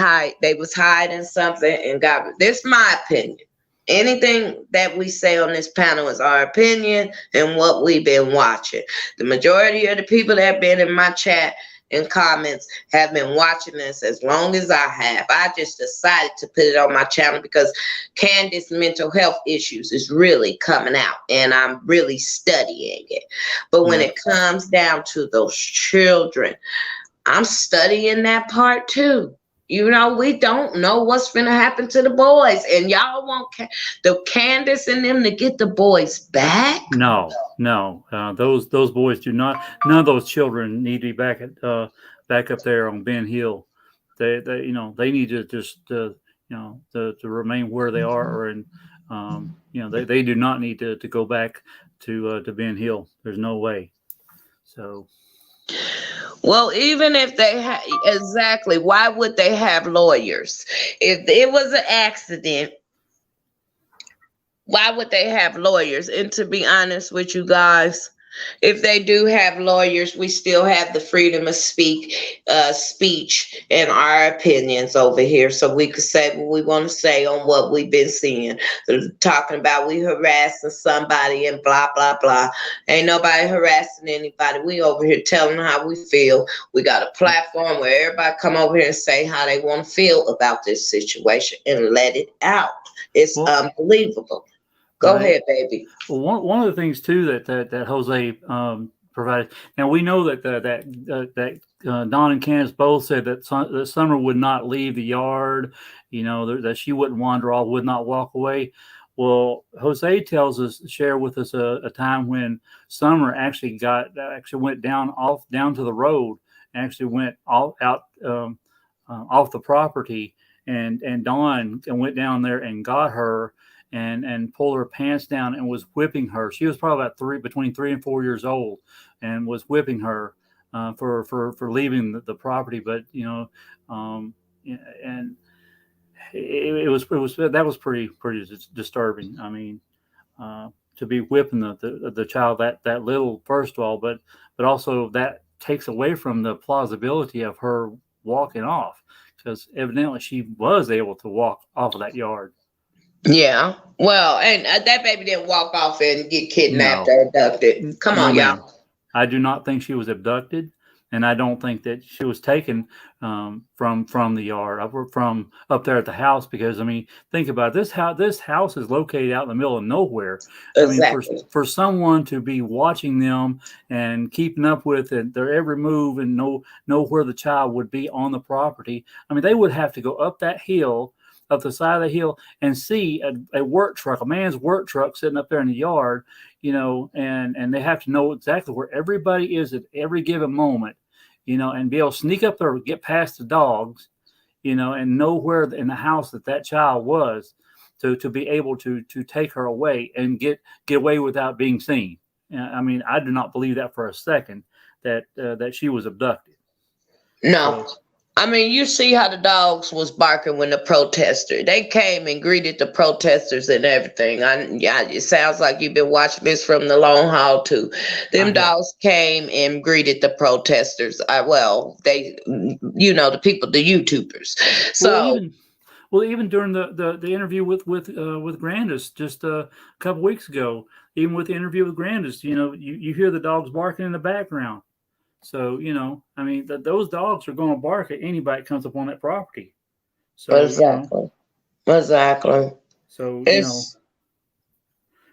was hiding something and got. This is my opinion. Anything that we say on this panel is our opinion and what we've been watching. The majority of the people that have been in my chat and comments have been watching this as long as I have. I just decided to put it on my channel because Candus mental health issues is really coming out, and I'm really studying it. But when it comes down to those children, I'm studying that part too. We don't know what's going to happen to the boys, and y'all want the Candus and them to get the boys back? No. Those boys do not. None of those children need to be back up there on Ben Hill. They need to just to remain where they are, and they do not need to go back to Ben Hill. There's no way. So. Well, even if they exactly, why would they have lawyers? If it was an accident, why would they have lawyers? And to be honest with you guys, if they do have lawyers, we still have the freedom of speech and our opinions over here. So we could say what we want to say on what we've been seeing. Talking about we harassing somebody and blah, blah, blah. Ain't nobody harassing anybody. We over here telling how we feel. We got a platform where everybody come over here and say how they want to feel about this situation and let it out. It's unbelievable. Go ahead, baby. Well, one of the things too that Jose provided. Now we know that Don and Candus both said that Summer would not leave the yard. That she wouldn't wander off, would not walk away. Well, Jose share with us a time when Summer actually went down to the road, and actually went out off the property, and Don went down there and got her. And pulled her pants down and was whipping her. She was probably about between 3 and 4 years old, and was whipping her for leaving the property. But and it was pretty disturbing. I mean, to be whipping the child that little, first of all, but also that takes away from the plausibility of her walking off, because evidently she was able to walk off of that yard. Yeah, well, and that baby didn't walk off and get kidnapped or abducted. Come on, y'all. I do not think she was abducted, And I don't think that she was taken from the yard, from up there at the house, because I mean, think about it. This house is located out in the middle of nowhere. Exactly. I mean, for someone to be watching them and keeping up with it, their every move, and know where the child would be on the property. I mean, they would have to go up that hill, up the side of the hill, and see a work truck, a man's work truck sitting up there in the yard, and they have to know exactly where everybody is at every given moment, and be able to sneak up there, get past the dogs, and know where in the house that child was, to be able to take her away and get away without being seen. I mean, I do not believe that for a second that she was abducted. No. So, I mean, you see how the dogs was barking when they came and greeted the protesters and everything. It sounds like you've been watching this from the long haul too. Them dogs came and greeted the protesters. The people, the YouTubers. So even during the interview with Grandis just a couple weeks ago, even with the interview with Grandis, you hear the dogs barking in the background. So, I mean, those dogs are going to bark at anybody that comes up on that property. So, exactly. So,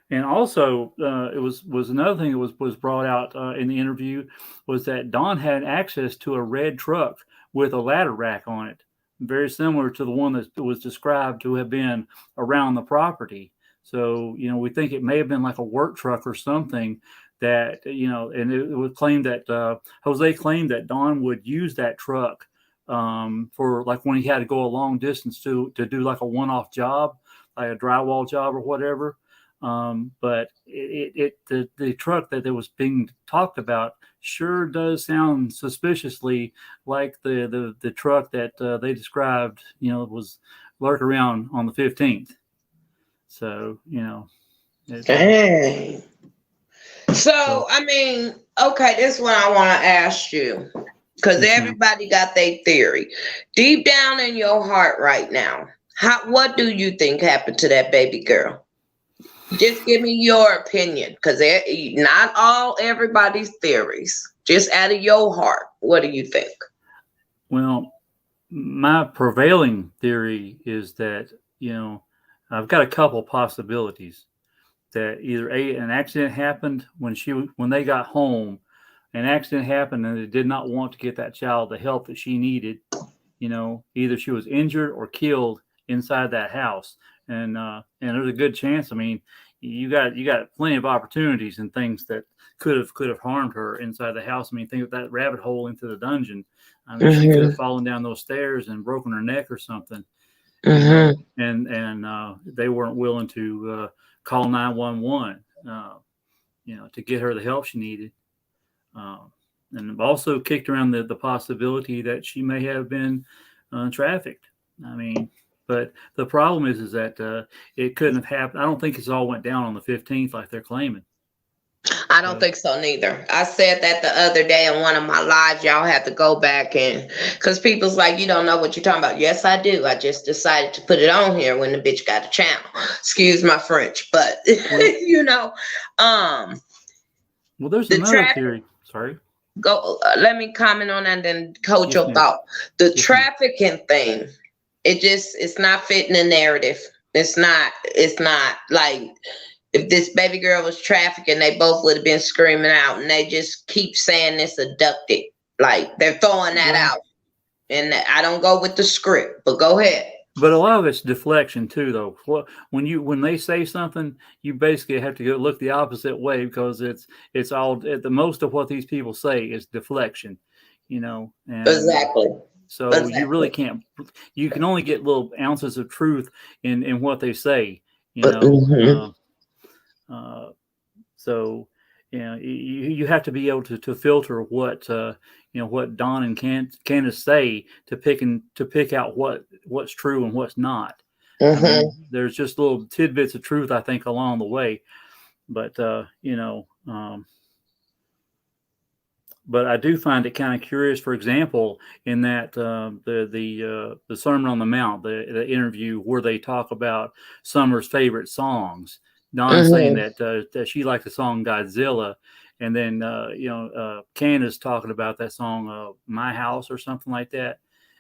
and also it was another thing that was brought out in the interview, was that Don had access to a red truck with a ladder rack on it, very similar to the one that was described to have been around the property. So, we think it may have been like a work truck or something that, and it was claimed that Jose claimed that Don would use that truck for like when he had to go a long distance to do like a one-off job, like a drywall job or whatever. But the truck that was being talked about sure does sound suspiciously like the truck that they described, was lurking around on the 15th. So, dang. So, I mean, okay, this is what I want to ask you, because everybody got their theory. Deep down in your heart right now, what do you think happened to that baby girl? Just give me your opinion, because not all everybody's theories. Just out of your heart, what do you think? Well, my prevailing theory is that, I've got a couple possibilities. That either an accident happened when they got home, an accident happened and they did not want to get that child the help that she needed. Either she was injured or killed inside that house, and there's a good chance. I mean, you got plenty of opportunities and things that could have harmed her inside the house. I mean, think of that rabbit hole into the dungeon. I mean, she could have fallen down those stairs and broken her neck or something. And they weren't willing to call 911, to get her the help she needed. And also kicked around the possibility that she may have been trafficked. I mean, but the problem is that it couldn't have happened. I don't think it all went down on the 15th like they're claiming. I don't think so neither. I said that the other day in one of my lives. Y'all have to go back because people's like, you don't know what you're talking about. Yes, I do. I just decided to put it on here when the bitch got a channel. Excuse my French, but Well, there's another theory. Sorry. Go. Let me comment on that and then hold your thought. The trafficking thing. It's not fitting the narrative. It's not like. If this baby girl was trafficking, they both would have been screaming out, and they just keep saying it's abducted. Like they're throwing that out, and I don't go with the script. But go ahead. But a lot of it's deflection too, though. When they say something, you basically have to go look the opposite way, because it's all the most of what these people say is deflection, And, exactly. So you really can't. You can only get little ounces of truth in what they say, So, you have to be able to filter what Don and Candus say to pick out what's true and what's not. I mean, there's just little tidbits of truth, I think, along the way, but but I do find it kind of curious. For example, in that the Sermon on the Mount, the interview where they talk about Summer's favorite songs. Don saying that she liked the song Godzilla, And then Candus talking about that song My House or something like that.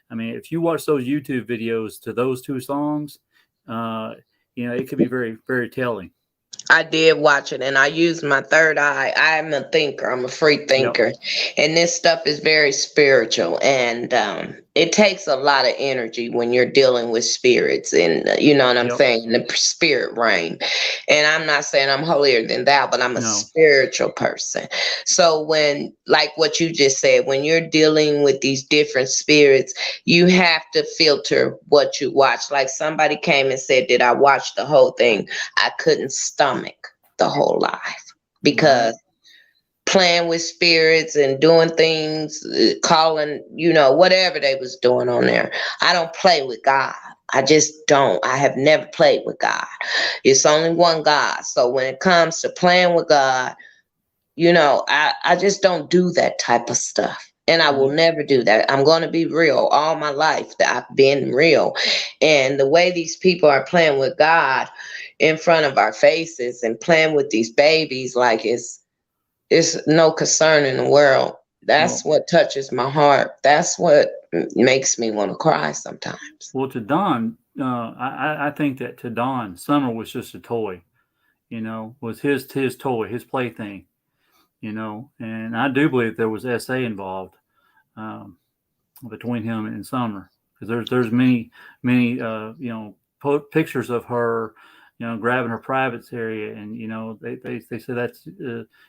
I mean, if you watch those YouTube videos to those two songs, it could be very, very telling. I did watch it, and I used my third eye. I'm a thinker. I'm a free thinker. Yep. And this stuff is very spiritual, and it takes a lot of energy when you're dealing with spirits, and you know what I'm saying, the spirit realm. And I'm not saying I'm holier than thou, but I'm a spiritual person. So when, like what you just said, when you're dealing with these different spirits, you have to filter what you watch. Like somebody came and said, did I watch the whole thing? I couldn't stomach the whole life because playing with spirits and doing things, calling, whatever they was doing on there. I don't play with God. I just don't. I have never played with God. It's only one God. So when it comes to playing with God, I just don't do that type of stuff. And I will never do that. I'm going to be real all my life. That I've been real. And the way these people are playing with God in front of our faces and playing with these babies, like it's no concern in the world. That's what touches my heart. That's what makes me want to cry sometimes. Well, to Don, I think that to Don, Summer was just a toy, was his toy, his plaything, and I do believe there was SA involved between him and Summer, because there's many pictures of her, grabbing her privates area, and they say that's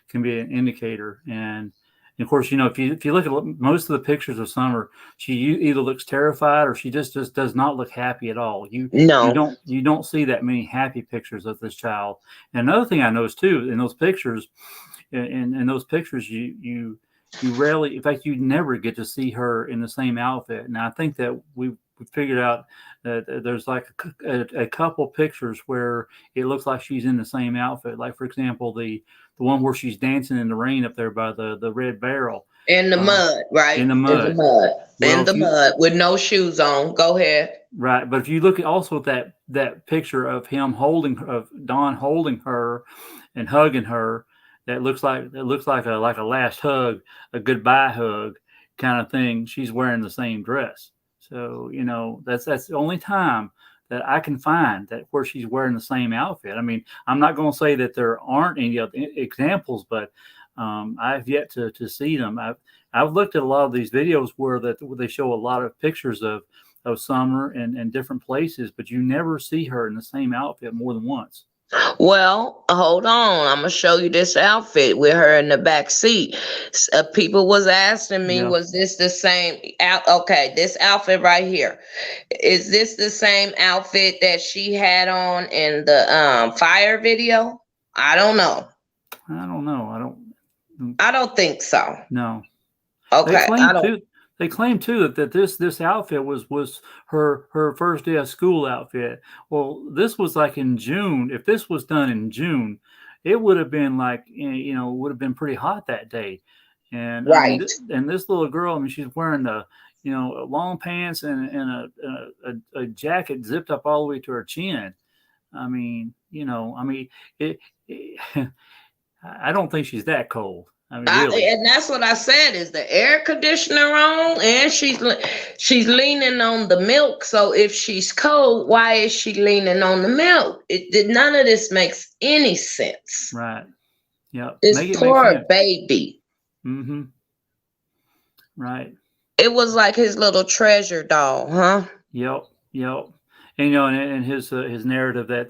can be an indicator. And of course, if you look at most of the pictures of Summer, she either looks terrified or she just does not look happy at all. You don't see that many happy pictures of this child. And another thing I noticed too, in those pictures, you rarely, in fact, you never get to see her in the same outfit. And I think that we figured out that there's like a couple pictures where it looks like she's in the same outfit. Like, for example, the one where she's dancing in the rain up there by the red barrel. In the mud, right? In the mud. In the mud with no shoes on. Go ahead. Right. But if you look at also that picture of Don holding her and hugging her, that looks like a last hug, a goodbye hug kind of thing. She's wearing the same dress. So, that's the only time that I can find that where she's wearing the same outfit. I mean, I'm not going to say that there aren't any other examples, but I've yet to see them. I've looked at a lot of these videos where they show a lot of pictures of Summer and different places, but you never see her in the same outfit more than once. Well, hold on. I'm going to show you this outfit with her in the back seat. People was asking me, was this the same okay, this outfit right here. Is this the same outfit that she had on in the fire video? I don't know. I don't think so. No. Okay. They claim too that this outfit was her first day of school outfit. Well, this was like in June. If this was done in June, it would have been like, would have been pretty hot that day. And right. And this little girl, I mean, she's wearing long pants and a jacket zipped up all the way to her chin. I mean, I don't think she's that cold. I mean, really. And that's what I said, is the air conditioner on, and she's leaning on the milk. So if she's cold, why is she leaning on the milk? None of this makes any sense. Right. Yeah. It's poor baby. Mm-hmm. Right. It was like his little treasure doll, huh? Yep. And and his narrative that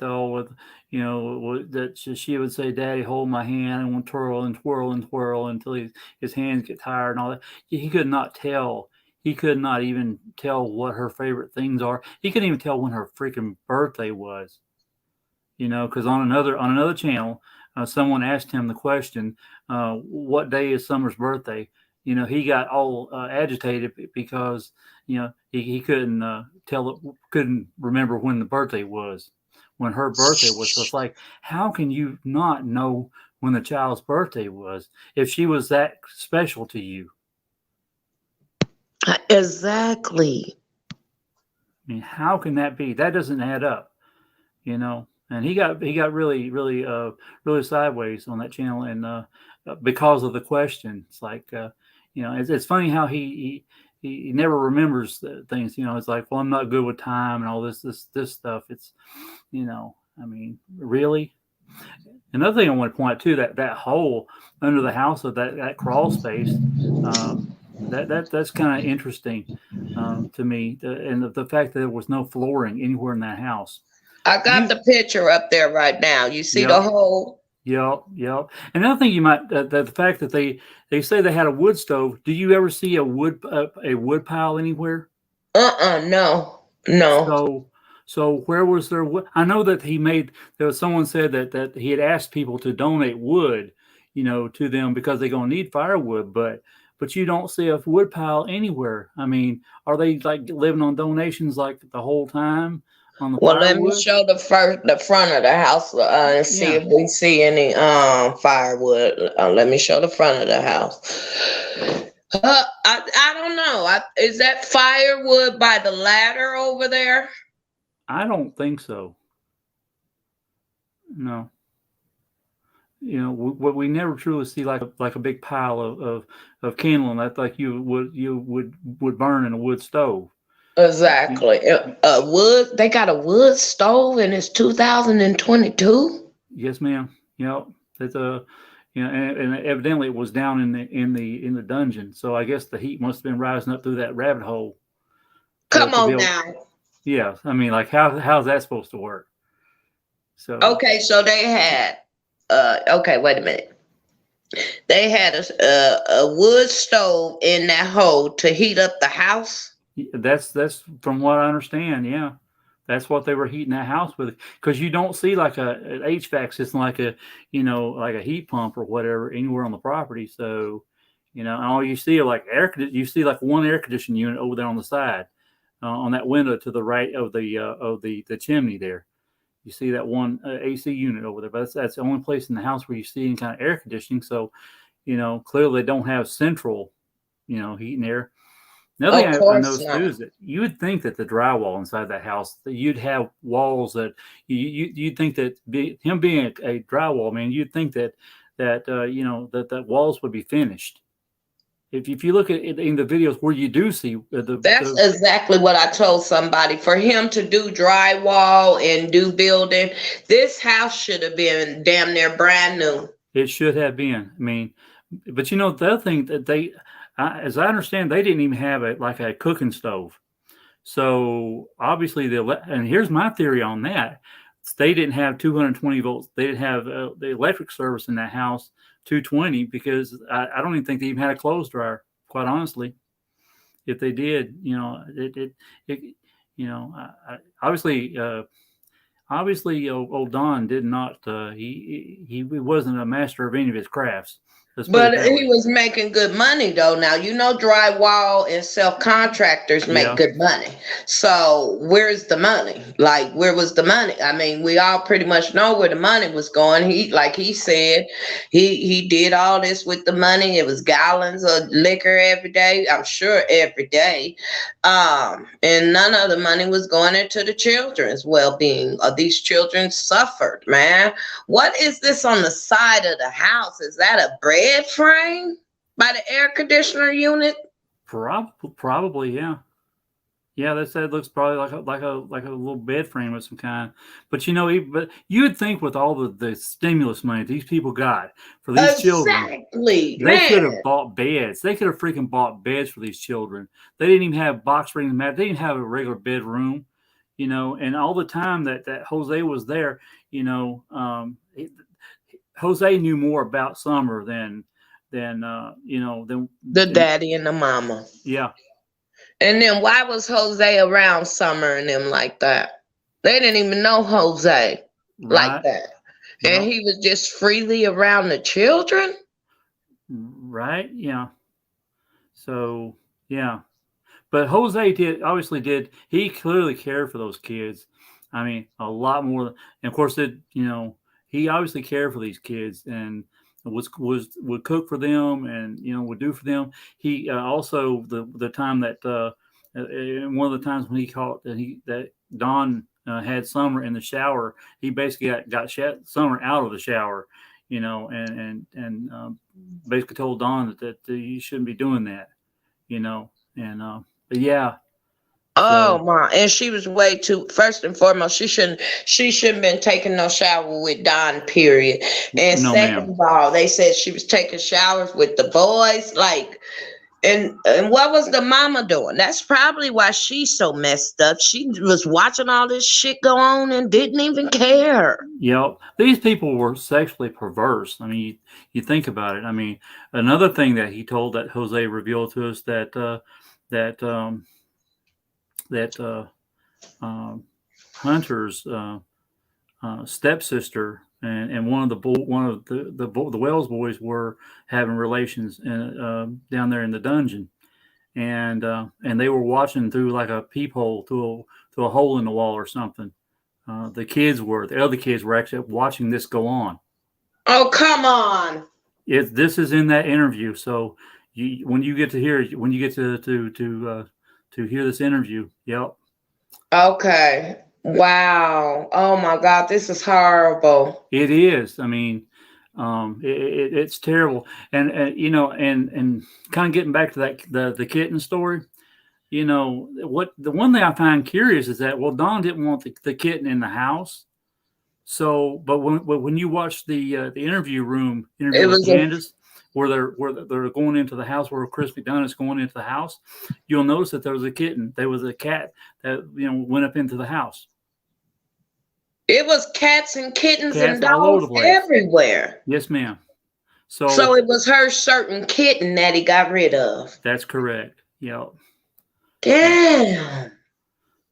that she would say, "Daddy, hold my hand," and would twirl and twirl and twirl until his hands get tired and all that. He could not tell. He could not even tell what her favorite things are. He couldn't even tell when her freaking birthday was. Because on another channel, someone asked him the question, "What day is Summer's birthday?" He got all agitated because he couldn't couldn't remember when the birthday was. When her birthday was. So it's like, how can you not know when the child's birthday was if she was that special to you? Exactly. I mean, how can that be? That doesn't add up, And and he got really really sideways on that channel, and because of the question. It's like it's funny how he never remembers things. It's like, well, I'm not good with time and all this stuff. It's I mean, really. Another thing I want to point out too, that hole under the house of that crawl space, that's kind of interesting to me, and the fact that there was no flooring anywhere in that house. I got the picture up there right now. You see the hole? Yep. Another thing you might the fact that they say they had a wood stove. Do you ever see a wood pile anywhere? No. So where was there wood? I know that someone said that he had asked people to donate wood, to them because they're going to need firewood, but you don't see a wood pile anywhere. I mean, are they like living on donations like the whole time on the firewood? Let me show the front of the house and see if we see any firewood. Let me show the front of the house. I don't know. Is that firewood by the ladder over there? I don't think so. No. What we never truly see like a big pile of kindling that like you would burn in a wood stove. Exactly. Wood. They got a wood stove and it's 2022. Yes, ma'am. It's and evidently it was down in the dungeon. So I guess the heat must have been rising up through that rabbit hole. Come on now. Yeah, I mean, like how's that supposed to work? So okay, so they had okay, wait a minute. They had a wood stove in that hole to heat up the house. That's from what I understand. Yeah, that's what they were heating that house with. Because you don't see like an HVAC system, like a like a heat pump or whatever anywhere on the property. So and all you see are like you see like one air conditioning unit over there on the side. On that window to the right of the chimney there, you see that one AC unit over there. But that's the only place in the house where you see any kind of air conditioning. So, clearly they don't have central, heat and air. Another thing I noticed too is that you would think that the drywall inside that house, that you'd have walls that you'd think that him being a drywall man, you'd think that walls would be finished. If you look at it in the videos where you do see that's exactly what I told somebody. For him to do drywall and do building, this house should have been damn near brand new. It should have been. I mean, but the other thing that as I understand, they didn't even have a cooking stove. So obviously and here's my theory on that. They didn't have 220 volts. They didn't have the electric service in that house 220 because I don't even think they even had a clothes dryer, quite honestly. If they did, obviously old Don did not he wasn't a master of any of his crafts. But he was making good money though. Now, drywall and self-contractors make good money. So where's the money? Like, where was the money? I mean, we all pretty much know where the money was going. Like he said, he did all this with the money. It was gallons of liquor every day. I'm sure every day. And none of the money was going into the children's well-being. These children suffered, man. What is this on the side of the house? Is that a bread frame by the air conditioner unit? Probably, yeah. Yeah, that looks probably like a little bed frame of some kind. But but you would think with all the stimulus money these people got for these children, they could have bought beds. They could have freaking bought beds for these children. They didn't even have box spring mat. They didn't have a regular bedroom, And all the time that Jose was there, Jose knew more about Summer than the daddy and the mama. Yeah. And then why was Jose around Summer and them like that? They didn't even know Jose like that. And he was just freely around the children. Right. Yeah. So, yeah. But Jose did. He clearly cared for those kids. I mean, a lot more. And of course, he obviously cared for these kids and would cook for them and would do for them. He also the time that one of the times when he caught that Don had Summer in the shower, he basically got Summer out of the shower, and basically told Dawn that you shouldn't be doing that, and but yeah. Oh So, my! And she was way too. First and foremost, she shouldn't been taking no shower with Don. Period. And no, second ma'am. of all, they said she was taking showers with the boys. Like, and what was the mama doing? That's probably why she's so messed up. She was watching all this shit go on and didn't even care. These people were sexually perverse. I mean, you think about it. I mean, another thing that he told, that Jose revealed to us, that Hunter's stepsister and one of the Wells boys were having relations down there in the dungeon, and they were watching through like a peephole through a hole in the wall or something. The other kids were actually watching this go on. Oh, come on! This is in that interview. So when you get to hear this interview, yep. Okay. Wow. Oh my God, this is horrible. It is. I mean, it's terrible. And and kind of getting back to the kitten story. The one thing I find curious is that, well, Dawn didn't want the kitten in the house. So, but when you watch the interview with Candus, where they're going into the house, where Chris McDonough is going into the house, you'll notice that there was a kitten. There was a cat that went up into the house. It was cats and kittens and dogs all over the place. Everywhere. Yes, ma'am. So it was her certain kitten that he got rid of. That's correct. Yep. Damn.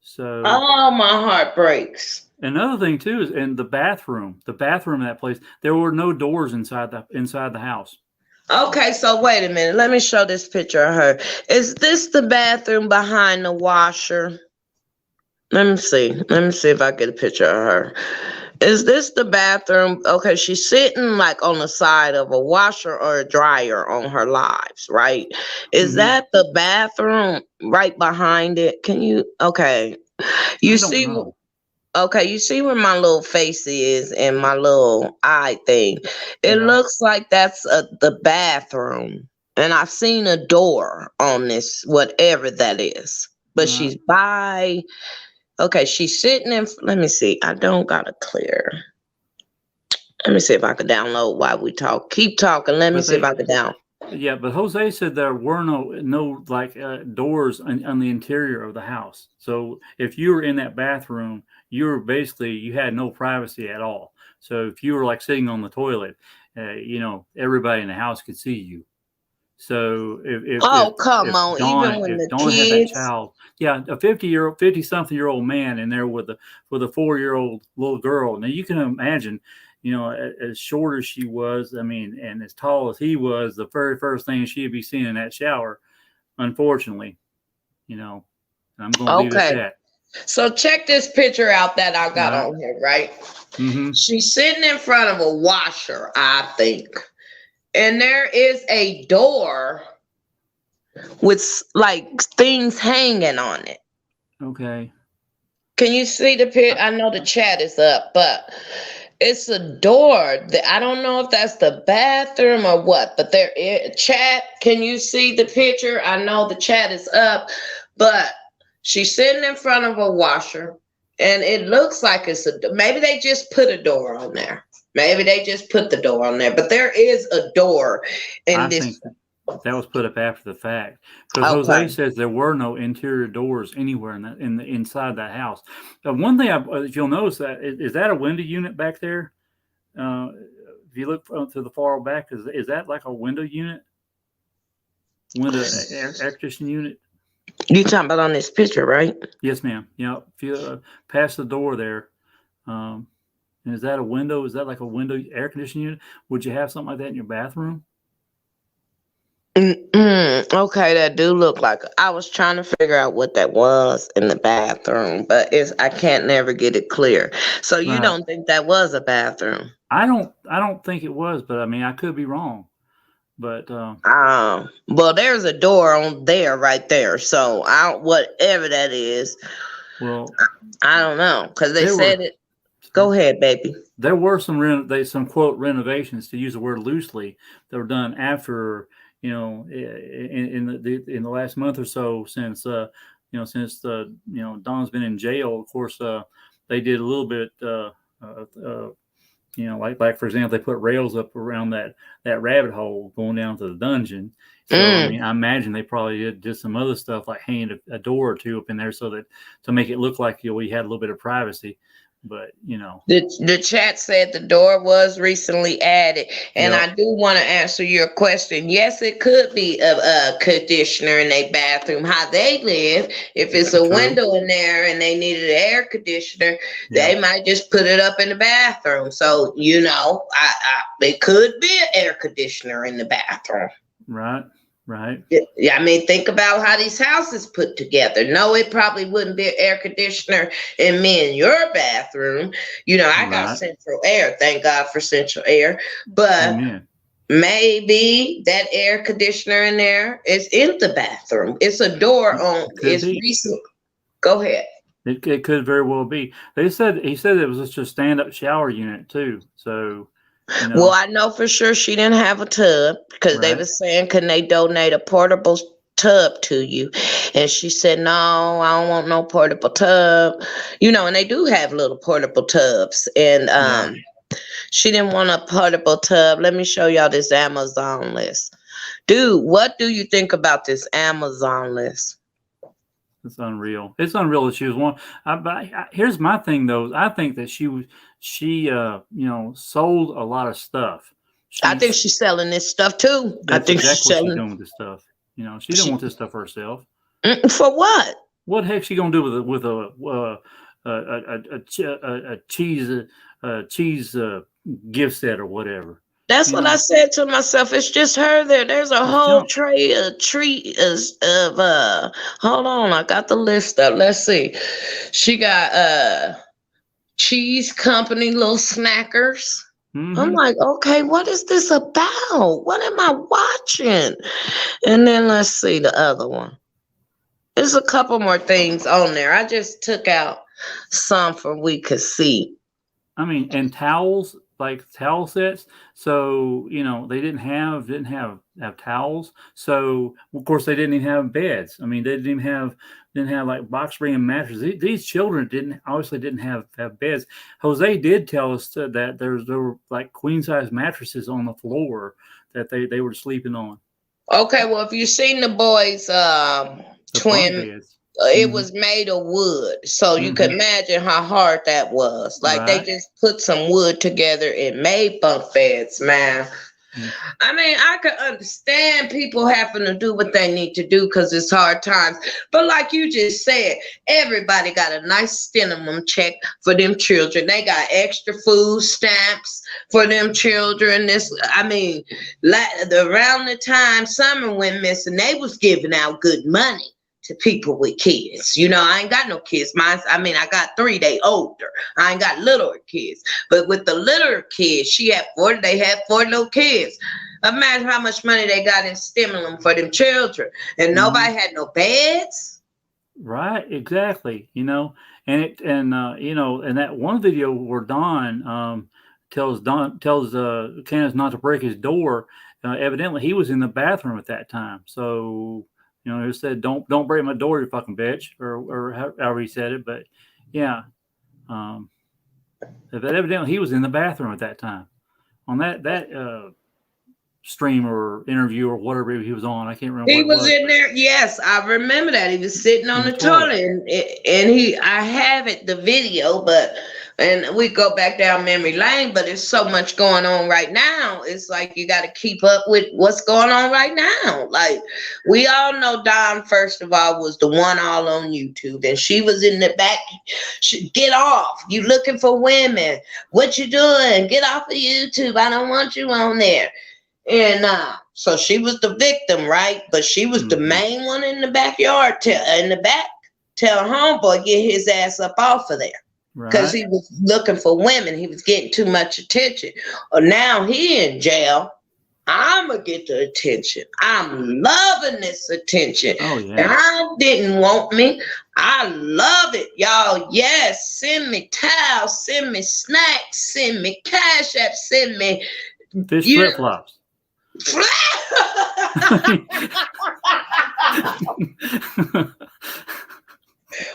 So. Oh, my heart breaks. Another thing too is in the bathroom in that place, there were no doors inside the house. Okay, so wait a minute. Let me show this picture of her. Is this the bathroom behind the washer? Let me see. Let me see if I get a picture of her. Is this the bathroom? Okay, she's sitting like on the side of a washer or a dryer on her lives, right? Is that the bathroom right behind it? Can you? Okay. You see? Know. Okay, you see where my little face is and my little eye thing. It looks like that's the bathroom. And I've seen a door on this, whatever that is. But she's by... Okay, she's sitting in... Let me see. I don't got it clear. Let me see if I can download while we talk. Keep talking. Let me see if I can download. Yeah, but Jose said there were no doors on the interior of the house. So if you were in that bathroom, you had no privacy at all. So if you were like sitting on the toilet, everybody in the house could see you. So if come on, Dawn, even when the Dawn kids had that child, a 50-something-year-old man in there with a 4-year-old little girl. Now you can imagine, as short as she was, I mean, and as tall as he was, the very first thing she'd be seeing in that shower, unfortunately, and I'm going to leave it at that. So check this picture out that I got on here, right? Mm-hmm. She's sitting in front of a washer, I think. And there is a door with like things hanging on it. Okay. Can you see the picture? I know the chat is up, but it's a door that I don't know if that's the bathroom or what, but there is chat. Can you see the picture? I know the chat is up, but she's sitting in front of a washer and it looks like maybe they just put a door on there. Maybe they just put the door on there, but there is a door in this. I think that was put up after the fact, because Jose says there were no interior doors anywhere inside that house. One thing, if you'll notice, that is that a window unit back there? If you look to the far back, is that like a window unit? Air conditioning unit? You talking about on this picture, right? Yes, ma'am. If you pass the door there. And is that a window? Is that like a window air conditioning unit? Would you have something like that in your bathroom? Okay, that do look like. I was trying to figure out what that was in the bathroom, but I can't never get it clear. So you don't think that was a bathroom? I don't think it was, but I mean, I could be wrong. But well, there's a door on there right there. So whatever that is. Well, I don't know, because they There said were- it. Go ahead, baby. there were some quote renovations, to use the word loosely, that were done after, in the last month or so, since Don's been in jail. Of course, they did a little bit. Like for example, they put rails up around that rabbit hole going down to the dungeon. So I mean, I imagine they probably did some other stuff, like hanging a door or two up in there, so that to make it look like we had a little bit of privacy. But The chat said the door was recently added, and Yep. I do want to answer your question. Yes, it could be a conditioner in their bathroom. How they live, if it's a True. window in there and they needed an air conditioner, they might just put it up in the bathroom. So it could be an air conditioner in the bathroom. Right. Yeah, I mean, think about how these houses put together. No, it probably wouldn't be an air conditioner in me and your bathroom. I got Right. central air. Thank God for central air. But Amen. maybe that air conditioner in there is in the bathroom. It's a door on. Could It's be. recent. Go ahead. It could very well be. He said it was just a stand-up shower unit too. So, Well, I know for sure she didn't have a tub, because they Right. were saying, can they donate a portable tub to you? And she said, no, I don't want no portable tub. And they do have little portable tubs. And she didn't want a portable tub. Let me show y'all this Amazon list. Dude, what do you think about this Amazon list? It's unreal. It's unreal that she was one. Here's my thing, though. I think that she sold a lot of stuff. I think she's selling this stuff too. I That's think exactly she's what selling. she's doing with this stuff. She didn't want this stuff herself. For what? What the heck she gonna do with a cheese gift set or whatever? That's what I said to myself. It's just her there. There's a whole tray of hold on, I got the list up. Let's see. She got cheese company little snackers. I'm like, okay, what is this about? What am I watching? And then let's see the other one. There's a couple more things on there. I just took out some for we could see. I mean, and towels, like towel sets. So they didn't have towels. So of course they didn't even have beds. I mean, they didn't have like box spring mattresses. These children obviously didn't have beds. Jose did tell us that there were like queen size mattresses on the floor that they were sleeping on. Okay, well, if you've seen the boys' twin beds. It was made of wood, so you can imagine how hard that was. Like they just put some wood together and made bunk beds, man. I mean, I could understand people having to do what they need to do because it's hard times. But like you just said, everybody got a nice minimum check for them children. They got extra food stamps for them children. Around the time summer went missing, they was giving out good money to people with kids. I ain't got no kids. I got 3, they older. I ain't got littler kids. But with the littler kids, they had 4 little kids. Imagine how much money they got in stimulus for them children. And nobody had no beds. Right, exactly. And that one video where Don tells Candus not to break his door, evidently he was in the bathroom at that time. So he said, "Don't break my door, you fucking bitch," or however he said it. But yeah, but evidently he was in the bathroom at that time on that stream or interview or whatever he was on. I can't remember. He was in there. Yes, I remember that. He was sitting on the toilet, and I have the video, and we go back down memory lane, but there's so much going on right now. It's like you got to keep up with what's going on right now. Like, we all know Dawn, first of all, was the one all on YouTube, and she was in the back. Get off. You looking for women. What you doing? Get off of YouTube. I don't want you on there. And so she was the victim, right? But she was the main one in the backyard. Tell homeboy, get his ass up off of there. Because he was looking for women. He was getting too much attention. Now he in jail. I'ma get the attention. I'm loving this attention. Oh yeah. God didn't want me. I love it, y'all. Yes, send me towels, send me snacks, send me cash app, send me Fish you flip flops.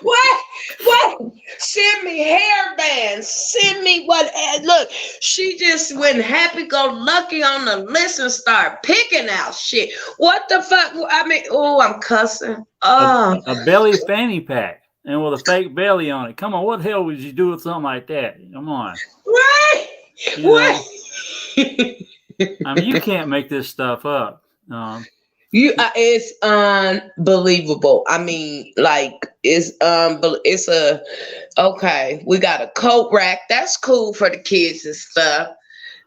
What? Send me hair bands. Send me what? Look, she just went happy go lucky on the list and start picking out shit. What the fuck? I mean, oh, I'm cussing. Oh, A belly fanny pack and with a fake belly on it. Come on, what the hell would you do with something like that? Come on. right. You What? I mean, you can't make this stuff up. It's unbelievable. I mean, like it's a okay. We got a coat rack. That's cool for the kids and stuff.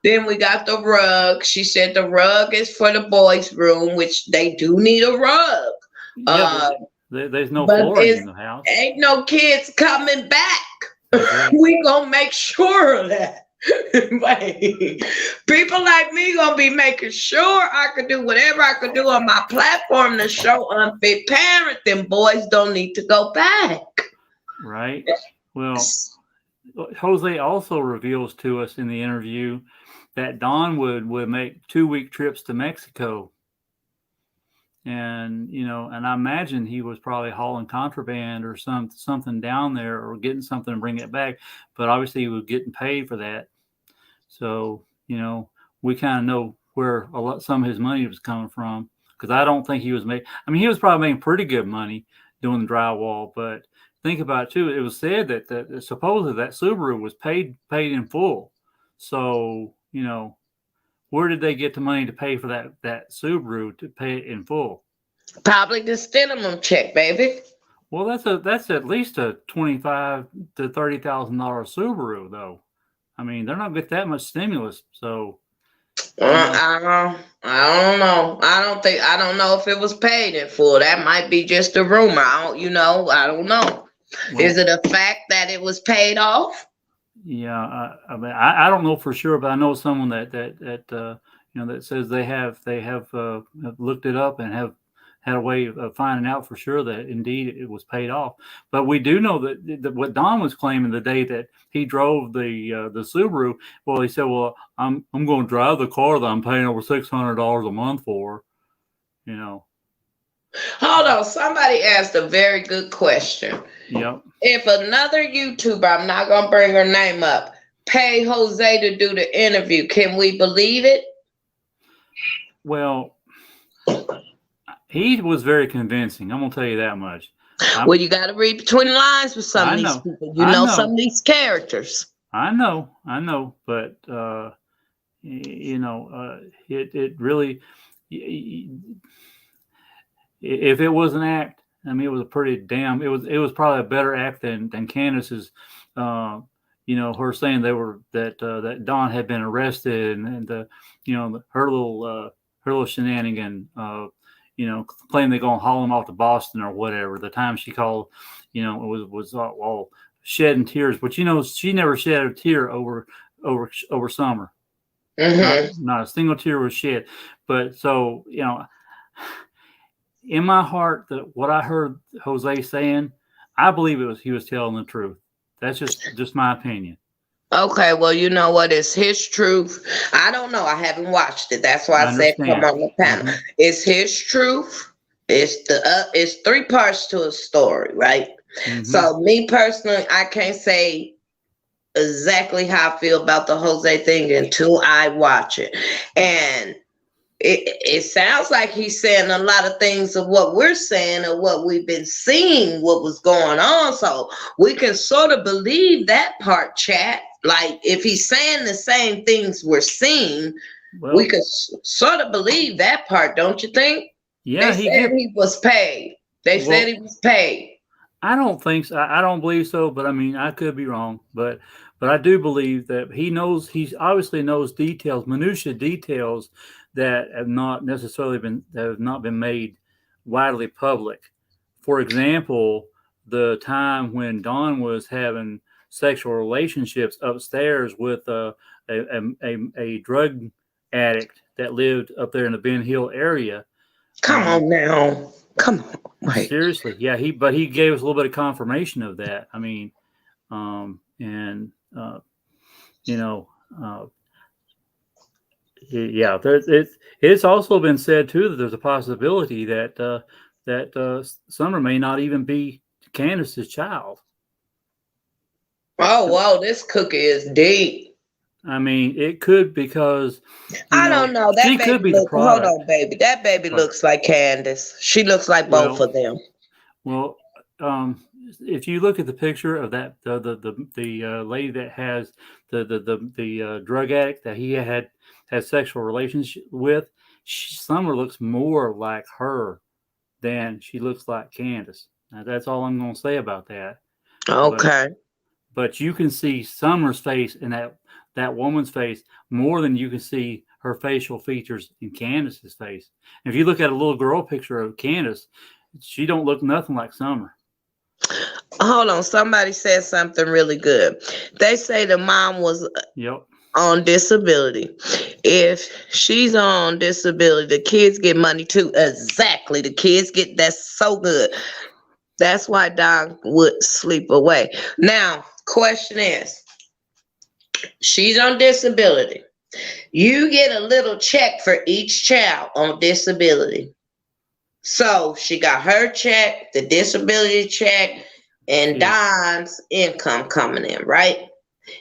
Then we got the rug. She said the rug is for the boys' room, which they do need a rug. Yeah, there's no but flooring in the house. Ain't no kids coming back. Okay. We gonna make sure of that. People like me gonna be making sure I can do whatever I can do on my platform to show unfit parent. Them boys don't need to go back. Right. Well, Jose also reveals to us in the interview that Don would make 2-week trips to Mexico. And, and I imagine he was probably hauling contraband or something down there or getting something and bringing it back. But obviously he was getting paid for that. So, we kind of know where some of his money was coming from, because I don't think he was he was probably making pretty good money doing the drywall. But think about it too. It was said that supposedly that Subaru was paid in full. So, where did they get the money to pay for that Subaru to pay it in full? Probably the minimum check, baby. Well, that's at least a $25,000 to $30,000 Subaru, though. I mean, they're not get that much stimulus, so. I don't know. I don't know if it was paid in full. That might be just a rumor. I don't know. Well, is it a fact that it was paid off? Yeah, I don't know for sure, but I know someone that that says they have looked it up and have had a way of finding out for sure that indeed it was paid off. But we do know that what Don was claiming the day that he drove the Subaru. Well, he said, "Well, I'm going to drive the car that I'm paying over $600 a month for." Hold on, somebody asked a very good question. Yep. If another YouTuber, I'm not gonna bring her name up, pay Jose to do the interview, can we believe it? Well, he was very convincing. I'm gonna tell you that much. Well, you got to read between the lines with some of these people. You know some of these characters. I know, but it really. If it was an act, I mean, it was a pretty damn. It was probably a better act than Candus's. Her saying that Don had been arrested and her little shenanigan. Claiming they're gonna haul him off to Boston or whatever. The time she called, it was all shedding tears. But she never shed a tear over Summer. Mm-hmm. Not a single tear was shed. But so in my heart, that what I heard Jose saying, I believe he was telling the truth. That's just my opinion. Okay, well, you know what? It's his truth. I don't know. I haven't watched it. That's why I said come on the panel. Mm-hmm. It's his truth. It's 3 parts to a story, right? Mm-hmm. So me personally, I can't say exactly how I feel about the Jose thing until I watch it. And it sounds like he's saying a lot of things of what we're saying or what we've been seeing, what was going on. So we can sort of believe that part, chat. Like if he's saying the same things we're seeing, we could sort of believe that part, don't you think? Yeah, he was paid. They said he was paid. I don't think so. I don't believe so, but I mean, I could be wrong. But I do believe that he obviously knows minutiae details that have not necessarily been made widely public. For example, the time when Don was having sexual relationships upstairs with a drug addict that lived up there in the Ben Hill area. Come on now. Come on. Wait. Seriously, yeah. He gave us a little bit of confirmation of that. I mean, yeah. It's also been said too that there's a possibility that Summer may not even be Candace's child. Oh, wow, this cookie is deep. I mean, it could because I don't know. That she baby could be the hold product. on, baby. That baby looks like Candus. She looks like both of them. Well, if you look at the picture of that the lady that has the drug addict that he had sexual relations with, Summer looks more like her than she looks like Candace. Now, that's all I'm going to say about that. Okay. But you can see Summer's face in that woman's face more than you can see her facial features in Candace's face. And if you look at a little girl picture of Candace, she don't look nothing like Summer. Hold on. Somebody said something really good. They say the mom was on disability. If she's on disability, the kids get money too. Exactly. The kids get, that's so good. That's why Don would sleep away. Now, question is, she's on disability. You get a little check for each child on disability. So she got her check, the disability check, and Don's income coming in, right?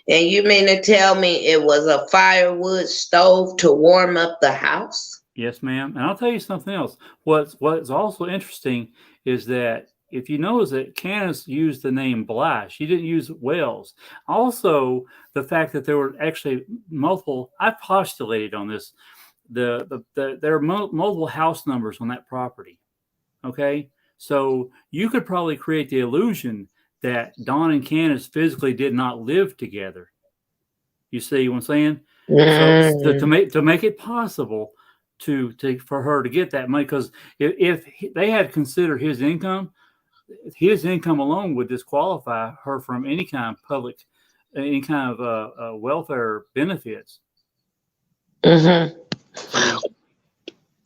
And you mean to tell me it was a firewood stove to warm up the house? Yes, ma'am. And I'll tell you something else. What's also interesting is that if you notice that Candace used the name Bly, she didn't use Wells. Also, the fact that there were actually multiple, I postulated on this, there are multiple house numbers on that property. Okay, so you could probably create the illusion that Don and Candace physically did not live together. You see what I'm saying? So to make it possible for her to get that money, because if they had considered his income alone would disqualify her from any kind of welfare benefits.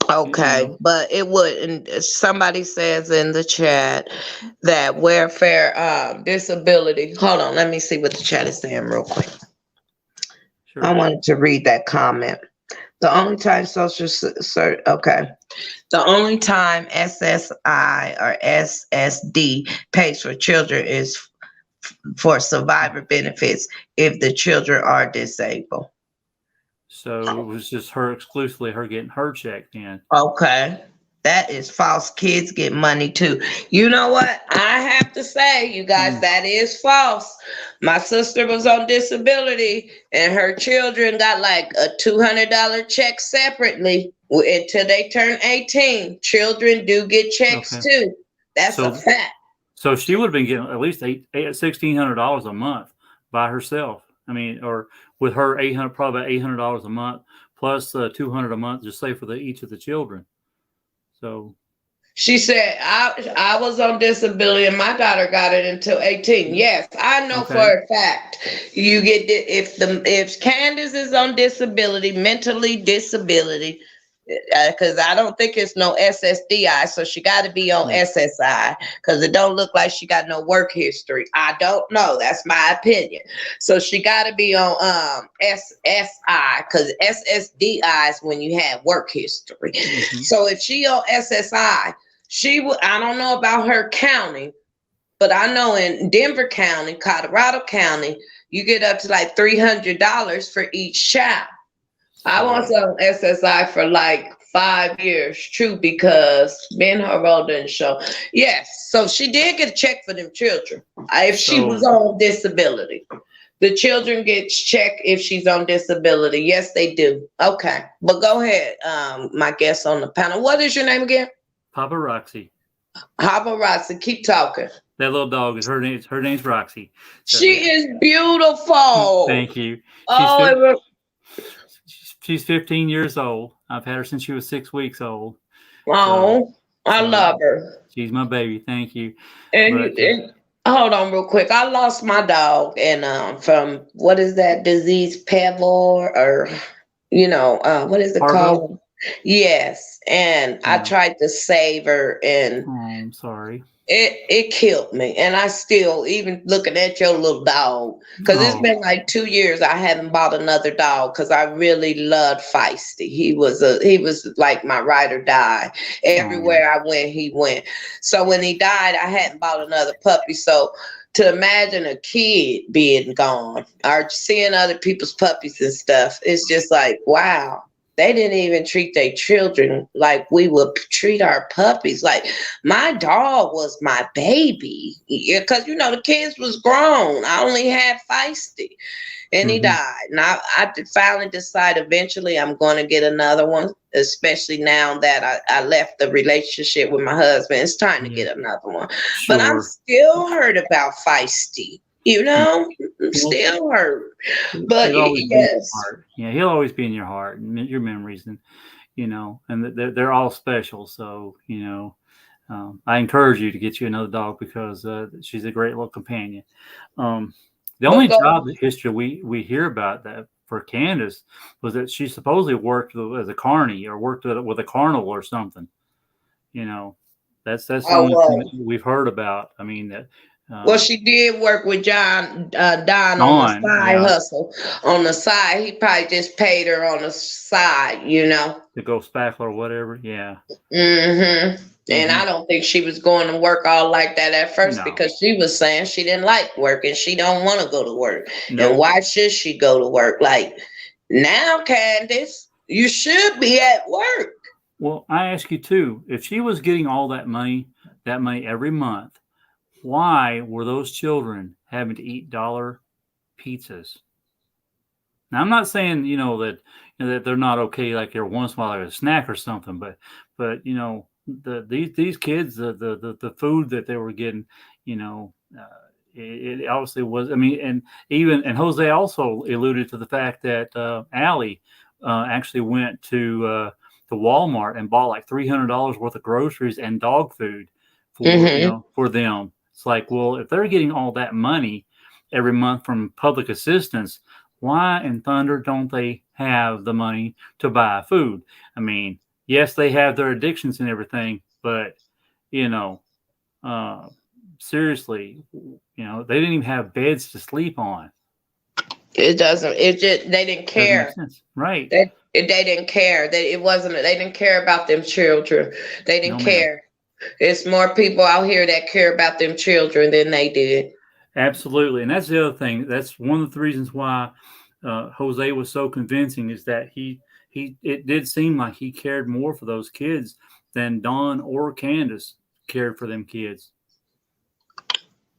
Okay, but it wouldn't. Somebody says in the chat that welfare disability. Hold on, let me see what the chat is saying real quick. Sure. I wanted to read that comment. The only time the only time SSI or SSD pays for children is for survivor benefits if the children are disabled. So it was just exclusively her getting her check then. Okay. That is false. Kids get money too. You know what? I have to say, you guys, that is false. My sister was on disability and her children got like a $200 check separately until they turn 18. Children do get checks too. That's a fact. So she would have been getting at least $1,600 a month by herself. I mean, or with her probably $800 a month plus $200 a month, just say for each of the children. So she said, I was on disability and my daughter got it until 18. Yes, I know for a fact you get if Candace is on disability, mentally disability, because I don't think it's no SSDI, so she got to be on SSI because it don't look like she got no work history. I don't know. That's my opinion. So she got to be on SSI because SSDI is when you have work history. So if she on SSI, she would. I don't know about her county, but I know in Denver County, Colorado County, you get up to like $300 for each child. I was on SSI for like 5 years, true, because Ben Harrell didn't show. Yes, so she did get a check for them children if she was on disability. The children get checked if she's on disability. Yes, they do. Okay, but go ahead, my guest on the panel. What is your name again? Papa Roxy. Papa Roxy, keep talking. That little dog is her name's Roxy. So, she is beautiful. Thank you. She's 15 years old. I've had her since she was 6 weeks old. Oh, I love her. She's my baby. Thank you. And hold on real quick. I lost my dog and from what is that disease, Pavlov or what is it Fargo? called? Yes. And I Yeah. tried to save her, and Oh, I'm sorry. it killed me. And I still, even looking at your little dog, because it's Oh, been like 2 years I haven't bought another dog, because I really loved Feisty. He was like my ride or die. oh, Everywhere I went, he went. So when he died, I hadn't bought another puppy. So to imagine a kid being gone or seeing other people's puppies and stuff, it's just like, wow. They didn't even treat their children like we would treat our puppies. Like, my dog was my baby, because the kids was grown. I only had Feisty, and he mhm. died. And I finally decided eventually I'm going to get another one, especially now that I left the relationship with my husband. It's time to Yeah, get another one. But I'm sure. still hurt about Feisty. Yeah. I'm Well, still hurt. But he'll always be in your yes. heart. Yeah, he'll always be in your heart and your memories, and and they're all special. So I encourage you to get you another dog because she's a great little companion. The But only go. job history we hear about that for Candus was that she supposedly worked as a carny or worked with a carnival or something. You know, that's the Oh, only thing that well. we've heard about. I mean that Well, uh, she did work with Don on the Dawn, side yeah, hustle. On the side, he probably just paid her on the side. to go spackle or whatever. Yeah. And Hmm. I don't think she was going to work all like that at first, No. because she was saying she didn't like work and she don't want to go to work. And Nope. why should she go to work? Like, now, Candace, you should be at work. Well, I ask you too, if she was getting all that money every month, why were those children having to eat dollar pizzas? Now, I'm not saying that they're not okay, like every once in a while, like a snack or something, but these kids, the food that they were getting, you know, it obviously was. I mean, and Jose also alluded to the fact that Allie actually went to Walmart and bought like $300 worth of groceries and dog food for Hmm. for them. It's like, well, if they're getting all that money every month from public assistance, why in thunder don't they have the money to buy food? I mean, yes, they have their addictions and everything, but you know, uh, seriously, they didn't even have beds to sleep on. It doesn't. It just they didn't Doesn't make care. sense, right? They didn't care. It wasn't. They didn't care about them children. They didn't No, ma'am. care. It's more people out here that care about them children than they did. Absolutely, and that's the other thing. That's one of the reasons why Jose was so convincing is that he it did seem like he cared more for those kids than Don or Candace cared for them kids.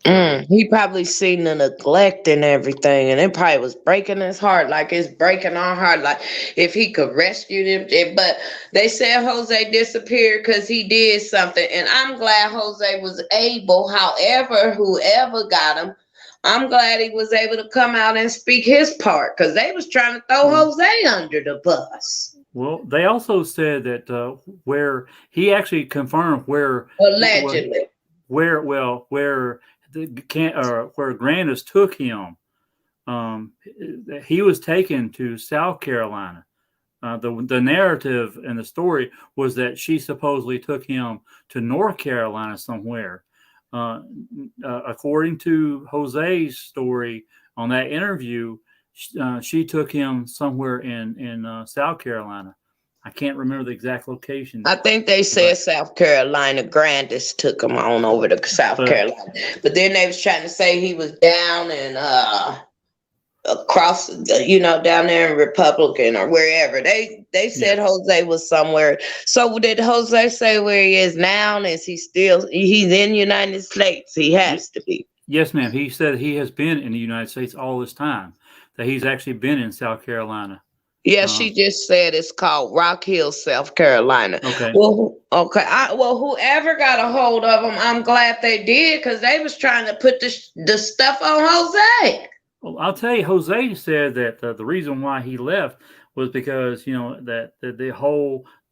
So He probably seen the neglect and everything, and it probably was breaking his heart, like it's breaking our heart. Like, if he could rescue them, but they said Jose disappeared because he did something, and I'm glad Jose was able. However, whoever got him, I'm glad he was able to come out and speak his part, because they was trying to throw well, Jose under the bus. they also said that where he actually confirmed Allegedly. where where Grandis took him. He was taken to South Carolina. The narrative and the story was that she supposedly took him to North Carolina somewhere. According to Jose's story on that interview, she took him somewhere in South Carolina. I can't remember the exact location, I think they said but South Carolina. Grandis took him on over to South but Carolina, but then they was trying to say he was down and across, down there in Republican or wherever. They yeah, said Jose was somewhere. So did Jose say where he is now? And is he still? He's in the United States. He has to be. yes, ma'am. He said he has been in the United States all this time. That he's actually been in South Carolina. Yeah, Uh, she just said it's called Rock Hill, South Carolina. okay. Well, okay. Whoever got a hold of them, I'm glad they did, because they was trying to put the stuff on Jose. Well, I'll tell you, Jose said that the reason why he left was because that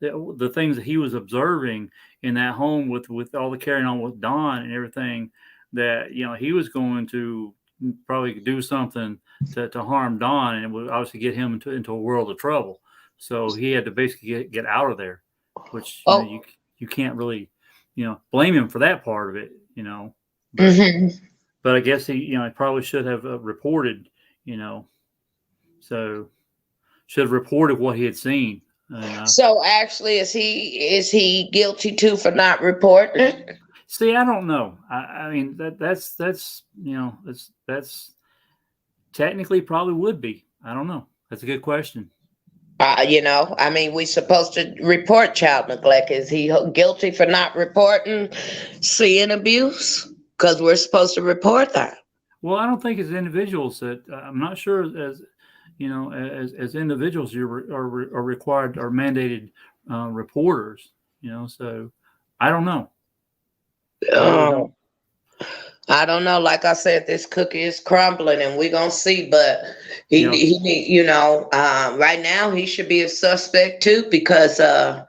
the things that he was observing in that home with all the carrying on with Don and everything, that he was going to probably do something to harm Don, and it would obviously get him into a world of trouble. So he had to basically get out of there, which Oh. you can't really, blame him for that part of it, But, but I guess he probably should have reported, so should have reported what he had seen. So actually, is he guilty too for not reporting it? See, I don't know. I mean that's technically probably would be. I don't know. That's a good question. I mean, we're supposed to report child neglect. Is he guilty for not reporting seeing abuse? Because we're supposed to report that. Well, I don't think as individuals that I'm not sure as as individuals you are required or mandated reporters. So I don't know. I don't know. Like I said, this cookie is crumbling, and we're gonna see. But he right now he should be a suspect too, because I'm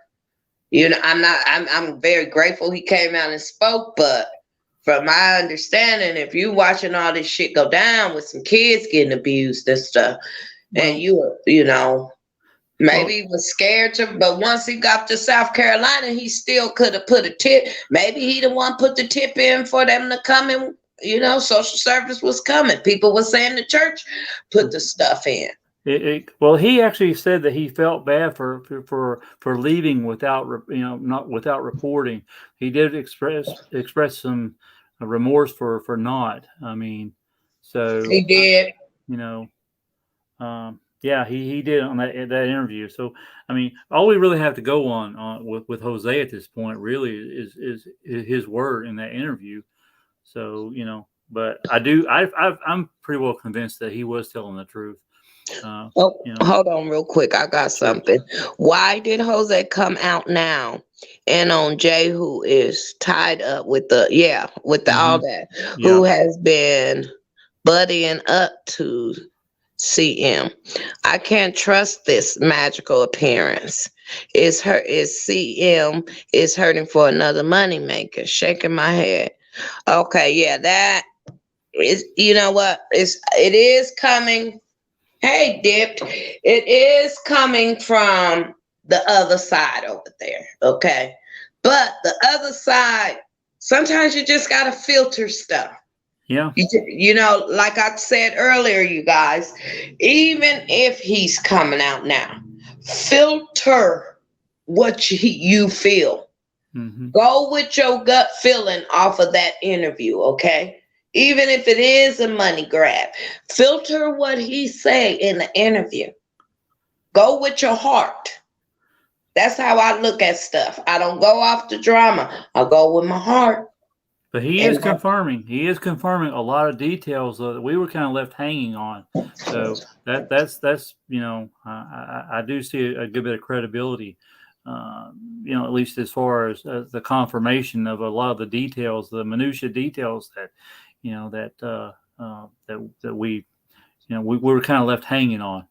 very grateful he came out and spoke. But from my understanding, if you watching all this shit go down with some kids getting abused and stuff, and maybe he was scared to, but once he got to South Carolina, he still could have put a tip. Maybe he the one put the tip in for them to come in. Social service was coming. People were saying the church put the stuff in. Well, he actually said that he felt bad for leaving without not without reporting. He did express some remorse for not. I mean, so he did. Yeah, he did on that interview. So I mean, all we really have to go on with Jose at this point really is his word in that interview. So but I'm pretty well convinced that he was telling the truth. Hold on real quick. I got something. Why did Jose come out now and on Jay, who is tied up with all that, who has been buddying up to CM? I can't trust this magical appearance. Is CM is hurting for another moneymaker? Shaking my head. Okay, yeah, that is. You know what? It is coming. Hey, Dipped. It is coming from the other side over there. Okay, but the other side, sometimes you just gotta filter stuff. Yeah. Like I said earlier, you guys, even if he's coming out now, filter what you feel. Mm-hmm. Go with your gut feeling off of that interview, okay? Even if it is a money grab, filter what he say in the interview. Go with your heart. That's how I look at stuff. I don't go off the drama. I go with my heart. But he is confirming. He is confirming a lot of details that we were kind of left hanging on. So that's I do see a good bit of credibility. At least as far as the confirmation of a lot of the details, the minutia details that that we were kind of left hanging on.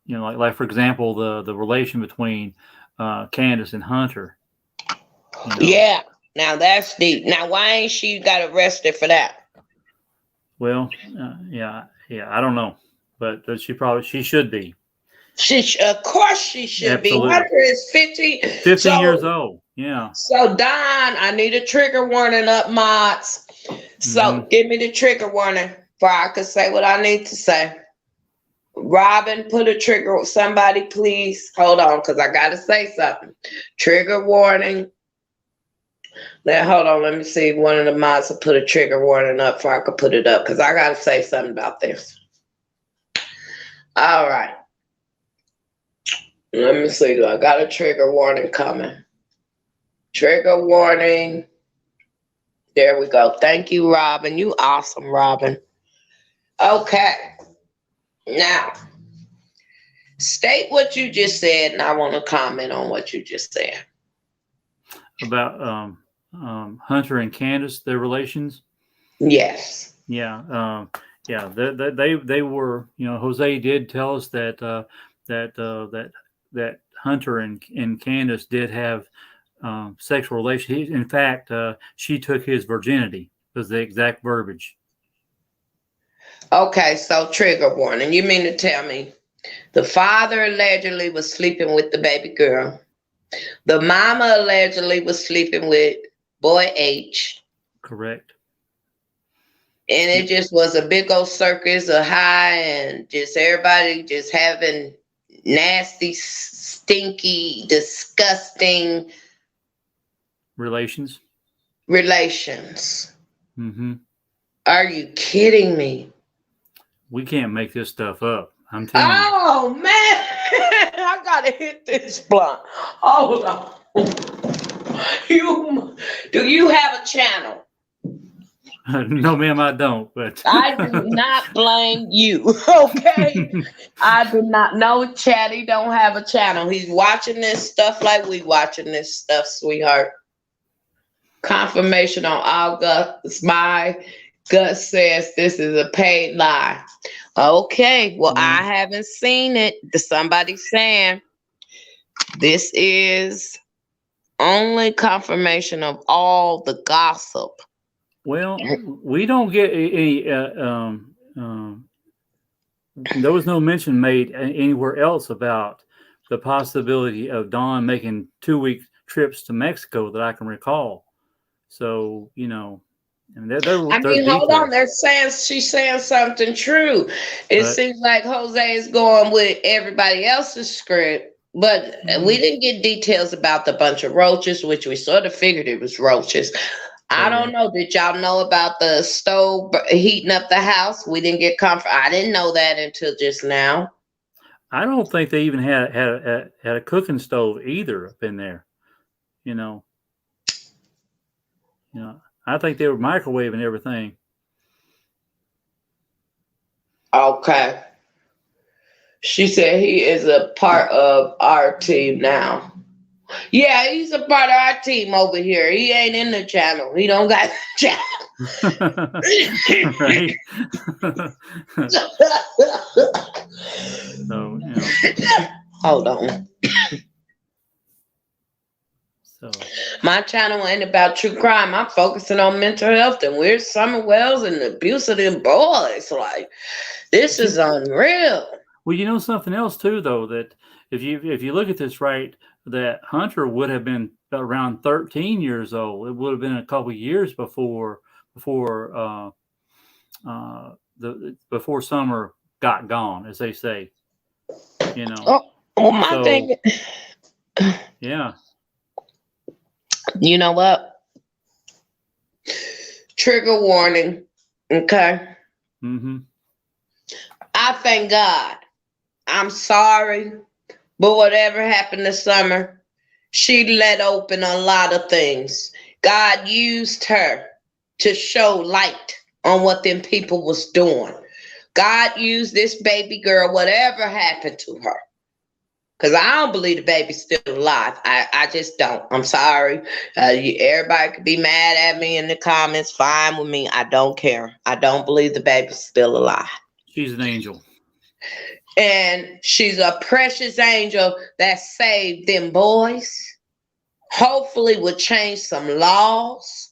Like for example, the relation between Candus and Hunter. Yeah, now that's deep. Now, why ain't she got arrested for that? Well, yeah, I don't know, but she should be. Of course she should Absolutely. be. Hunter is 15 years old. Yeah. So Don, I need a trigger warning up, mods. So give me the trigger warning before I can say what I need to say. Robin, put a trigger. Somebody, please hold on, because I gotta say something. Trigger warning. Now hold on, let me see if one of the mods will put a trigger warning up before I can put it up, because I gotta say something about this. All right. Let me see. Do I got a trigger warning coming? Trigger warning. There we go. Thank you, Robin. You awesome, Robin. Okay. Now, state what you just said, and I want to comment on what you just said. About Hunter and Candus, their relations? Yes. Yeah. They were, Jose did tell us that that Hunter and Candus did have sexual relations. In fact, she took his virginity, was the exact verbiage. Okay, so trigger warning. You mean to tell me The father allegedly was sleeping with the baby girl. The mama allegedly was sleeping with boy H. Correct. And it just was a big old circus, a high, and just everybody just having nasty, stinky, disgusting Relations. Mm-hmm. Are you kidding me? We can't make this stuff up. I'm telling you. Oh, man. I got to hit this blunt. Hold on. Do you have a channel? No, ma'am, I don't. But I do not blame you. Okay, I do not know. Chatty don't have a channel. He's watching this stuff like we watching this stuff, sweetheart. Confirmation on all guts. My gut says this is a paid lie. Okay, well, I haven't seen it. Somebody's saying this is only confirmation of all the gossip. Well, we don't get any. There was no mention made anywhere else about the possibility of Dawn making 2-week trips to Mexico that I can recall. So, you know, and hold on. They're saying she's saying something true. It seems like Jose is going with everybody else's script, but we didn't get details about the bunch of roaches, which we sort of figured it was roaches. I don't know. Did y'all know about the stove heating up the house? We didn't get comfort. I didn't know that until just now. I don't think they even had a cooking stove either up in there. You know, I think they were microwaving everything. Okay. She said he is a part of our team now. Yeah, he's a part of our team over here. He ain't in the channel. He don't got the channel. Right. So, you know. Hold on. So my channel ain't about true crime. I'm focusing on mental health and weird summer wells and the abuse of them boys. Like, this is unreal. Well, you know something else too, though, that if you look at this right, that Hunter would have been around 13 years old. It would have been a couple of years before summer got gone, as they say. You know. My thing. Yeah. You know what? Trigger warning. Okay. Mm-hmm. I thank God. I'm sorry. But whatever happened this summer, she let open a lot of things. God used her to show light on what them people was doing. God used this baby girl, whatever happened to her. Because I don't believe the baby's still alive. I just don't. I'm sorry. Everybody could be mad at me in the comments. Fine with me. I don't care. I don't believe the baby's still alive. She's an angel. And she's a precious angel that saved them boys. Hopefully will change some laws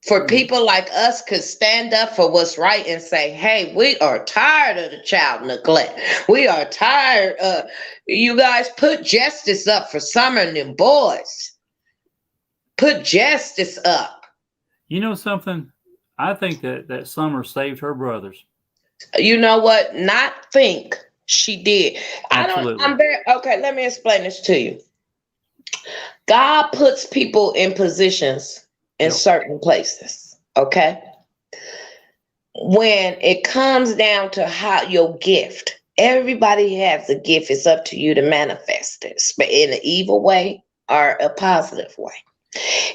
for people like us could stand up for what's right and say, hey, we are tired of the child neglect. We are tired of you guys put justice up for Summer and them boys. Put justice up. You know something? I think that Summer saved her brothers. You know what? Not think she did. Absolutely. Okay, let me explain this to you. God puts people in positions in certain places. Okay. When it comes down to how your gift, everybody has a gift. It's up to you to manifest it, but in an evil way or a positive way.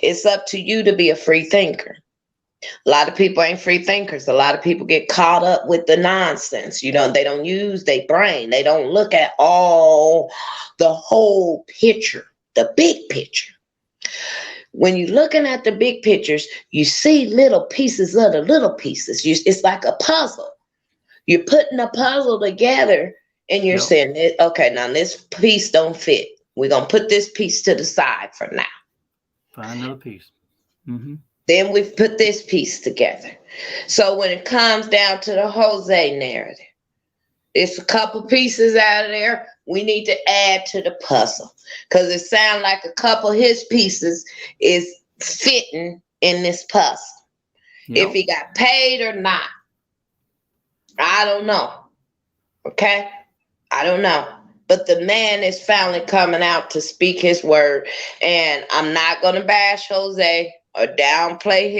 It's up to you to be a free thinker. A lot of people ain't free thinkers. A lot of people get caught up with the nonsense. You know, they don't use their brain. They don't look at the whole picture, the big picture. When you're looking at the big pictures, you see little pieces of the little pieces. It's like a puzzle. You're putting a puzzle together and you're saying, okay, now this piece don't fit. We're going to put this piece to the side for now. Find another piece. Mm-hmm. Then we've put this piece together. So when it comes down to the Jose narrative, It's a couple pieces out of there. We need to add to the puzzle because it sounds like a couple of his pieces is fitting in this puzzle. Yep. If he got paid or not, I don't know. Okay? I don't know. But the man is finally coming out to speak his word. And I'm not going to bash Jose or downplay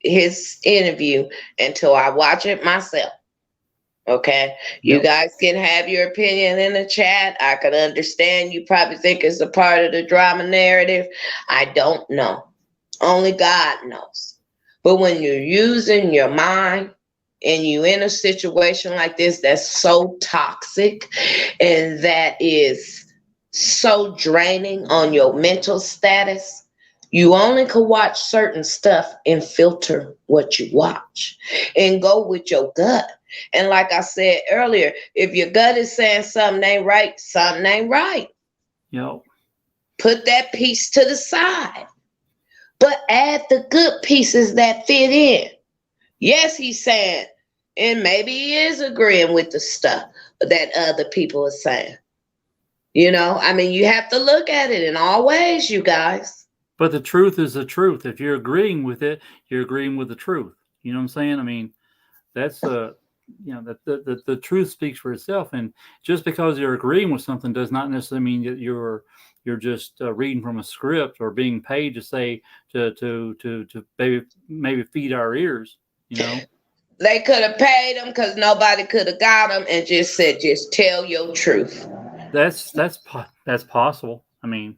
his interview until I watch it myself. Okay? You guys can have your opinion in the chat. I can understand. You probably think it's a part of the drama narrative. I don't know. Only God knows. But when you're using your mind and you in a situation like this that's so toxic and that is so draining on your mental status, you only can watch certain stuff and filter what you watch and go with your gut. And like I said earlier, if your gut is saying something ain't right, something ain't right. Yep. Put that piece to the side. But add the good pieces that fit in. Yes, he's saying, and maybe he is agreeing with the stuff that other people are saying. You know, I mean, you have to look at it in all ways, you guys. But the truth is the truth. If you're agreeing with it, you're agreeing with the truth. You know what I'm saying? I mean, that's the truth speaks for itself. And just because you're agreeing with something does not necessarily mean that you're just reading from a script or being paid to say to maybe feed our ears. You know, they could have paid him because nobody could have got him and just said, just tell your truth. That's possible. I mean,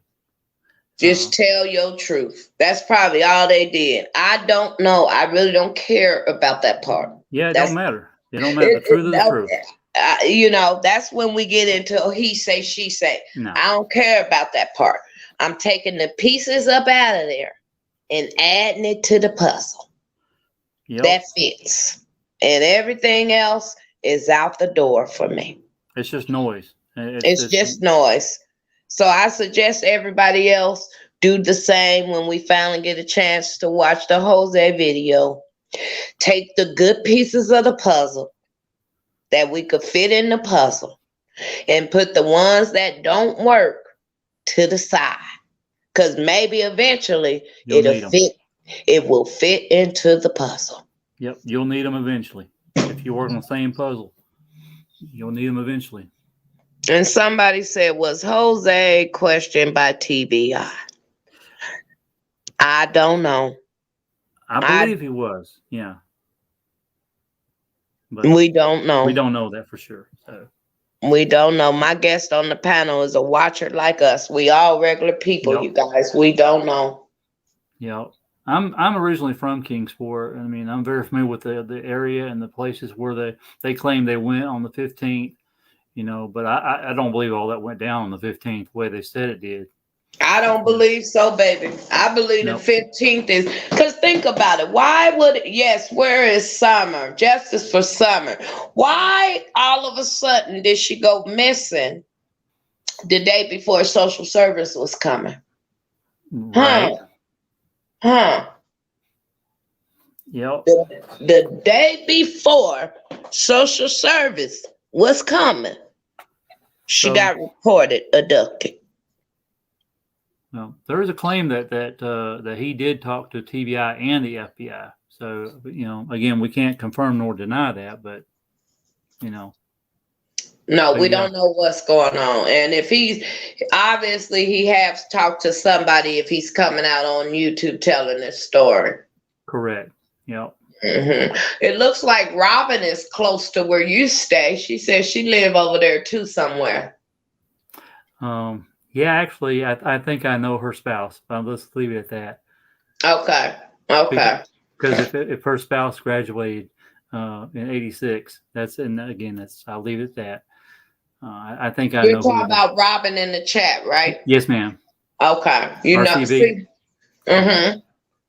just tell your truth. That's probably all they did. I don't know. I really don't care about that part. Yeah, it don't matter. It don't matter. The truth is the truth. You know, that's when we get into he say, she say. No. I don't care about that part. I'm taking the pieces up out of there and adding it to the puzzle. Yep. That fits. And everything else is out the door for me. It's just noise. It's just noise. So I suggest everybody else do the same when we finally get a chance to watch the Jose video. Take the good pieces of the puzzle that we could fit in the puzzle and put the ones that don't work to the side. Because maybe eventually it will fit into the puzzle. Yep, you'll need them eventually. If you work on the same puzzle, you'll need them eventually. And somebody said, was Jose questioned by TBI? I don't know. I believe he was, yeah. But we don't know. We don't know that for sure. So. We don't know. My guest on the panel is a watcher like us. We all regular people, Yep. You guys. We don't know. Yeah. I'm originally from Kingsport. I mean, I'm very familiar with the area and the places where they claim they went on the 15th, you know, but I don't believe all that went down on the 15th the way they said it did. I don't believe so, baby. I believe Nope. the 15th is, because think about it. Why would, yes, where is Summer? Justice for Summer. Why all of a sudden did she go missing the day before social service was coming? Right. Huh. Yep. The day before social service was coming, she got reported abducted. Well, there is a claim that he did talk to TBI and the FBI. So, you know, again, we can't confirm nor deny that, but, you know. No, we don't know what's going on. And if he has talked to somebody if he's coming out on YouTube telling this story. Correct. Yep. Mm-hmm. It looks like Robin is close to where you stay. She says she live over there too somewhere. Yeah, actually, I think I know her spouse. But let's leave it at that. Okay. Because if her spouse graduated in '86, I'll leave it at that. I think I know. You're talking about Robin in the chat, right? Yes, ma'am. Okay. You RCV. know. Mm-hmm.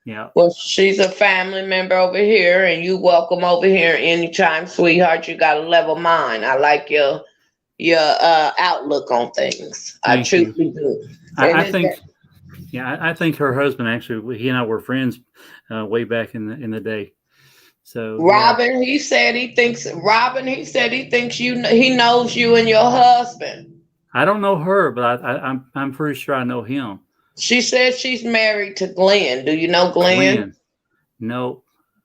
Yeah. Well, she's a family member over here, and you welcome over here anytime, sweetheart. You got a level mind. I like your outlook on things. I truly do. I think her husband, actually, he and I were friends way back in the day. So yeah, Robin, he said he thinks he knows you and your husband. I don't know her, but I'm pretty sure I know him. She says she's married to Glenn. Do you know Glenn? Glenn. No.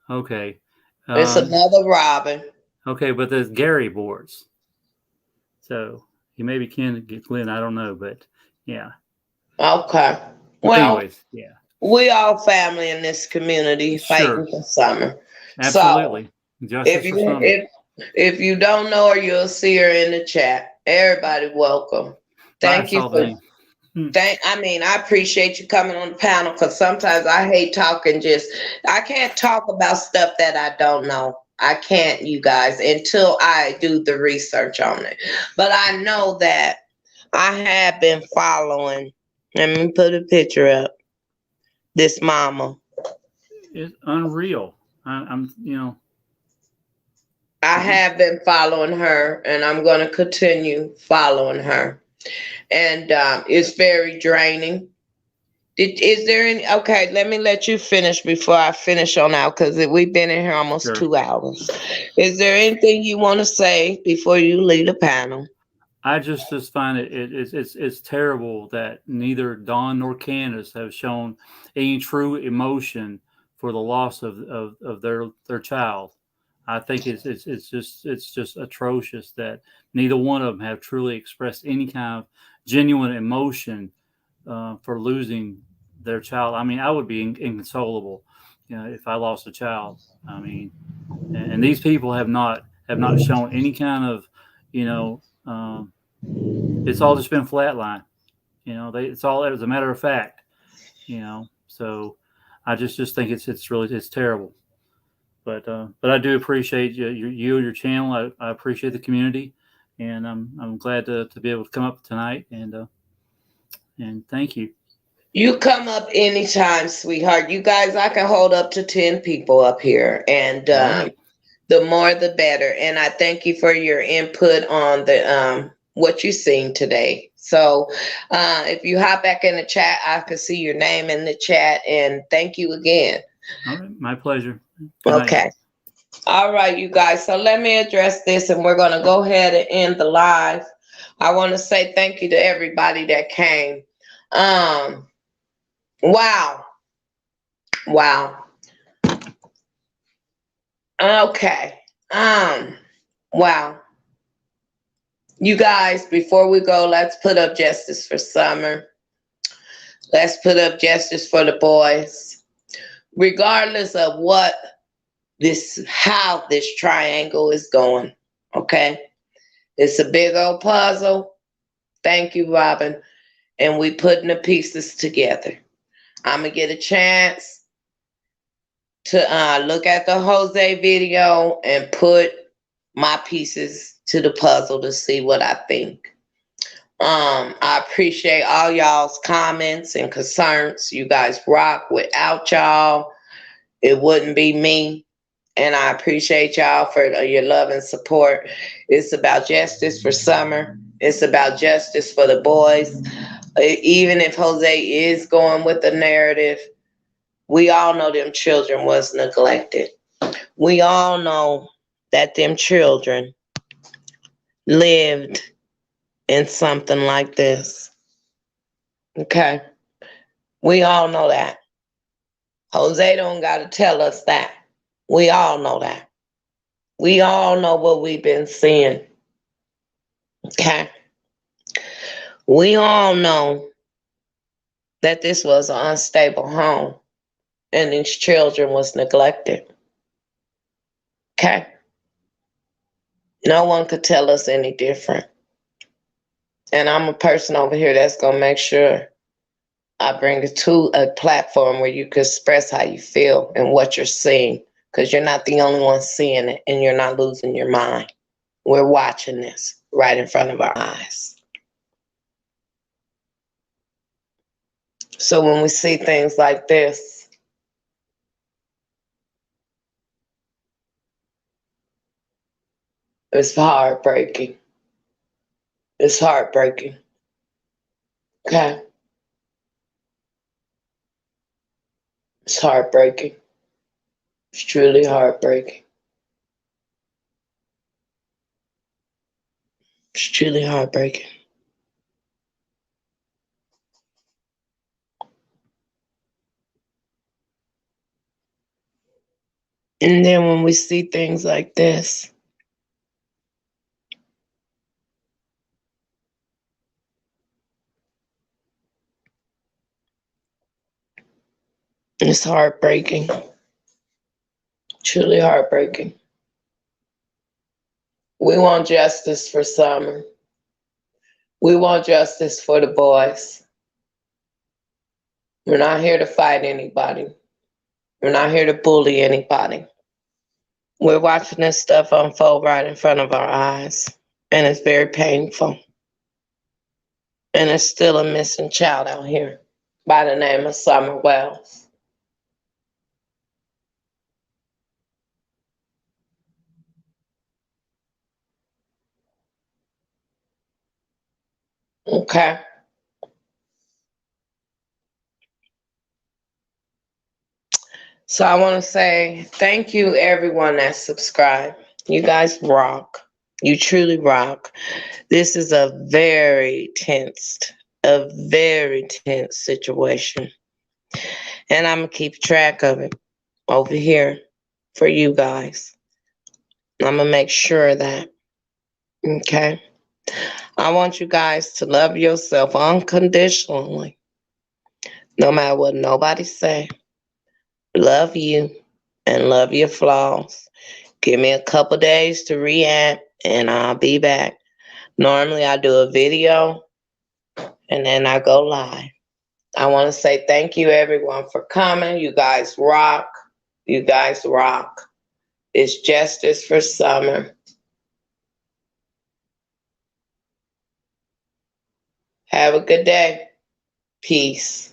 Okay. It's another Robin. Okay, but there's Gary Boards. So he maybe can get Glenn. I don't know, but yeah. Okay. But Well, anyways, yeah. we all family in this community fighting for summer. Absolutely. So Justice for summer. if you don't know her, you'll see her in the chat. Everybody, welcome. Thank you for. I appreciate you coming on the panel, because sometimes I hate talking. I can't talk about stuff that I don't know. I can't, you guys, until I do the research on it. But I know that I have been following. Let me put a picture up. This mama. It's unreal. I'm. I have been following her, and I'm going to continue following her. And it's very draining. Is there any? Okay, let me let you finish before I finish on out, because we've been in here almost 2 hours. Is there anything you want to say before you leave the panel? I just find it's terrible that neither Dawn nor Candus have shown any true emotion for the loss of their child. I think it's just atrocious that neither one of them have truly expressed any kind of genuine emotion for losing their child. I mean, I would be inconsolable, if I lost a child. I mean, and these people have not shown any kind of, it's all just been flatline. It's all as a matter of fact. So I just think it's terrible. But I do appreciate you and your channel. I appreciate the community, and I'm glad to be able to come up tonight, and thank you. You come up anytime, sweetheart. You guys, I can hold up to 10 people up here, and the more the better. And I thank you for your input on the what you've seen today. So if you hop back in the chat, I can see your name in the chat, and thank you again. All right, my pleasure. Okay. All right, you guys. So let me address this, and we're going to go ahead and end the live. I want to say thank you to everybody that came. Wow. Okay. Wow. You guys, before we go, let's put up justice for Summer. Let's put up justice for the boys. Regardless of how this triangle is going. Okay. It's a big old puzzle. Thank you, Robin. And we putting the pieces together. I'm going to get a chance to look at the Jose video and put my pieces to the puzzle to see what I think. I appreciate all y'all's comments and concerns. You guys rock. Without y'all, it wouldn't be me. And I appreciate y'all for your love and support. It's about justice for Summer. It's about justice for the boys. Even if Jose is going with the narrative, we all know them children was neglected. We all know that them children lived in something like this. Okay? We all know that. Jose don't got to tell us that. We all know that. We all know what we've been seeing. Okay? We all know that this was an unstable home and these children was neglected. Okay? No one could tell us any different. And I'm a person over here that's going to make sure I bring it to a platform where you can express how you feel and what you're seeing, because you're not the only one seeing it and you're not losing your mind. We're watching this right in front of our eyes. So when we see things like this, it's heartbreaking. It's heartbreaking. Okay? It's heartbreaking. It's truly heartbreaking. It's truly heartbreaking. And then when we see things like this, it's heartbreaking. Truly heartbreaking. We want justice for Summer. We want justice for the boys. We're not here to fight anybody. We're not here to bully anybody. We're watching this stuff unfold right in front of our eyes, and it's very painful. And there's still a missing child out here by the name of Summer Wells. Okay. So I want to say thank you, everyone that subscribed. You guys rock. You truly rock. This is a very tense situation. And I'm going to keep track of it over here for you guys. I'm going to make sure of that. Okay. I want you guys to love yourself unconditionally. No matter what nobody say. Love you and love your flaws. Give me a couple days to react and I'll be back. Normally I do a video and then I go live. I want to say thank you everyone for coming. You guys rock. You guys rock. It's justice for Summer. Have a good day. Peace.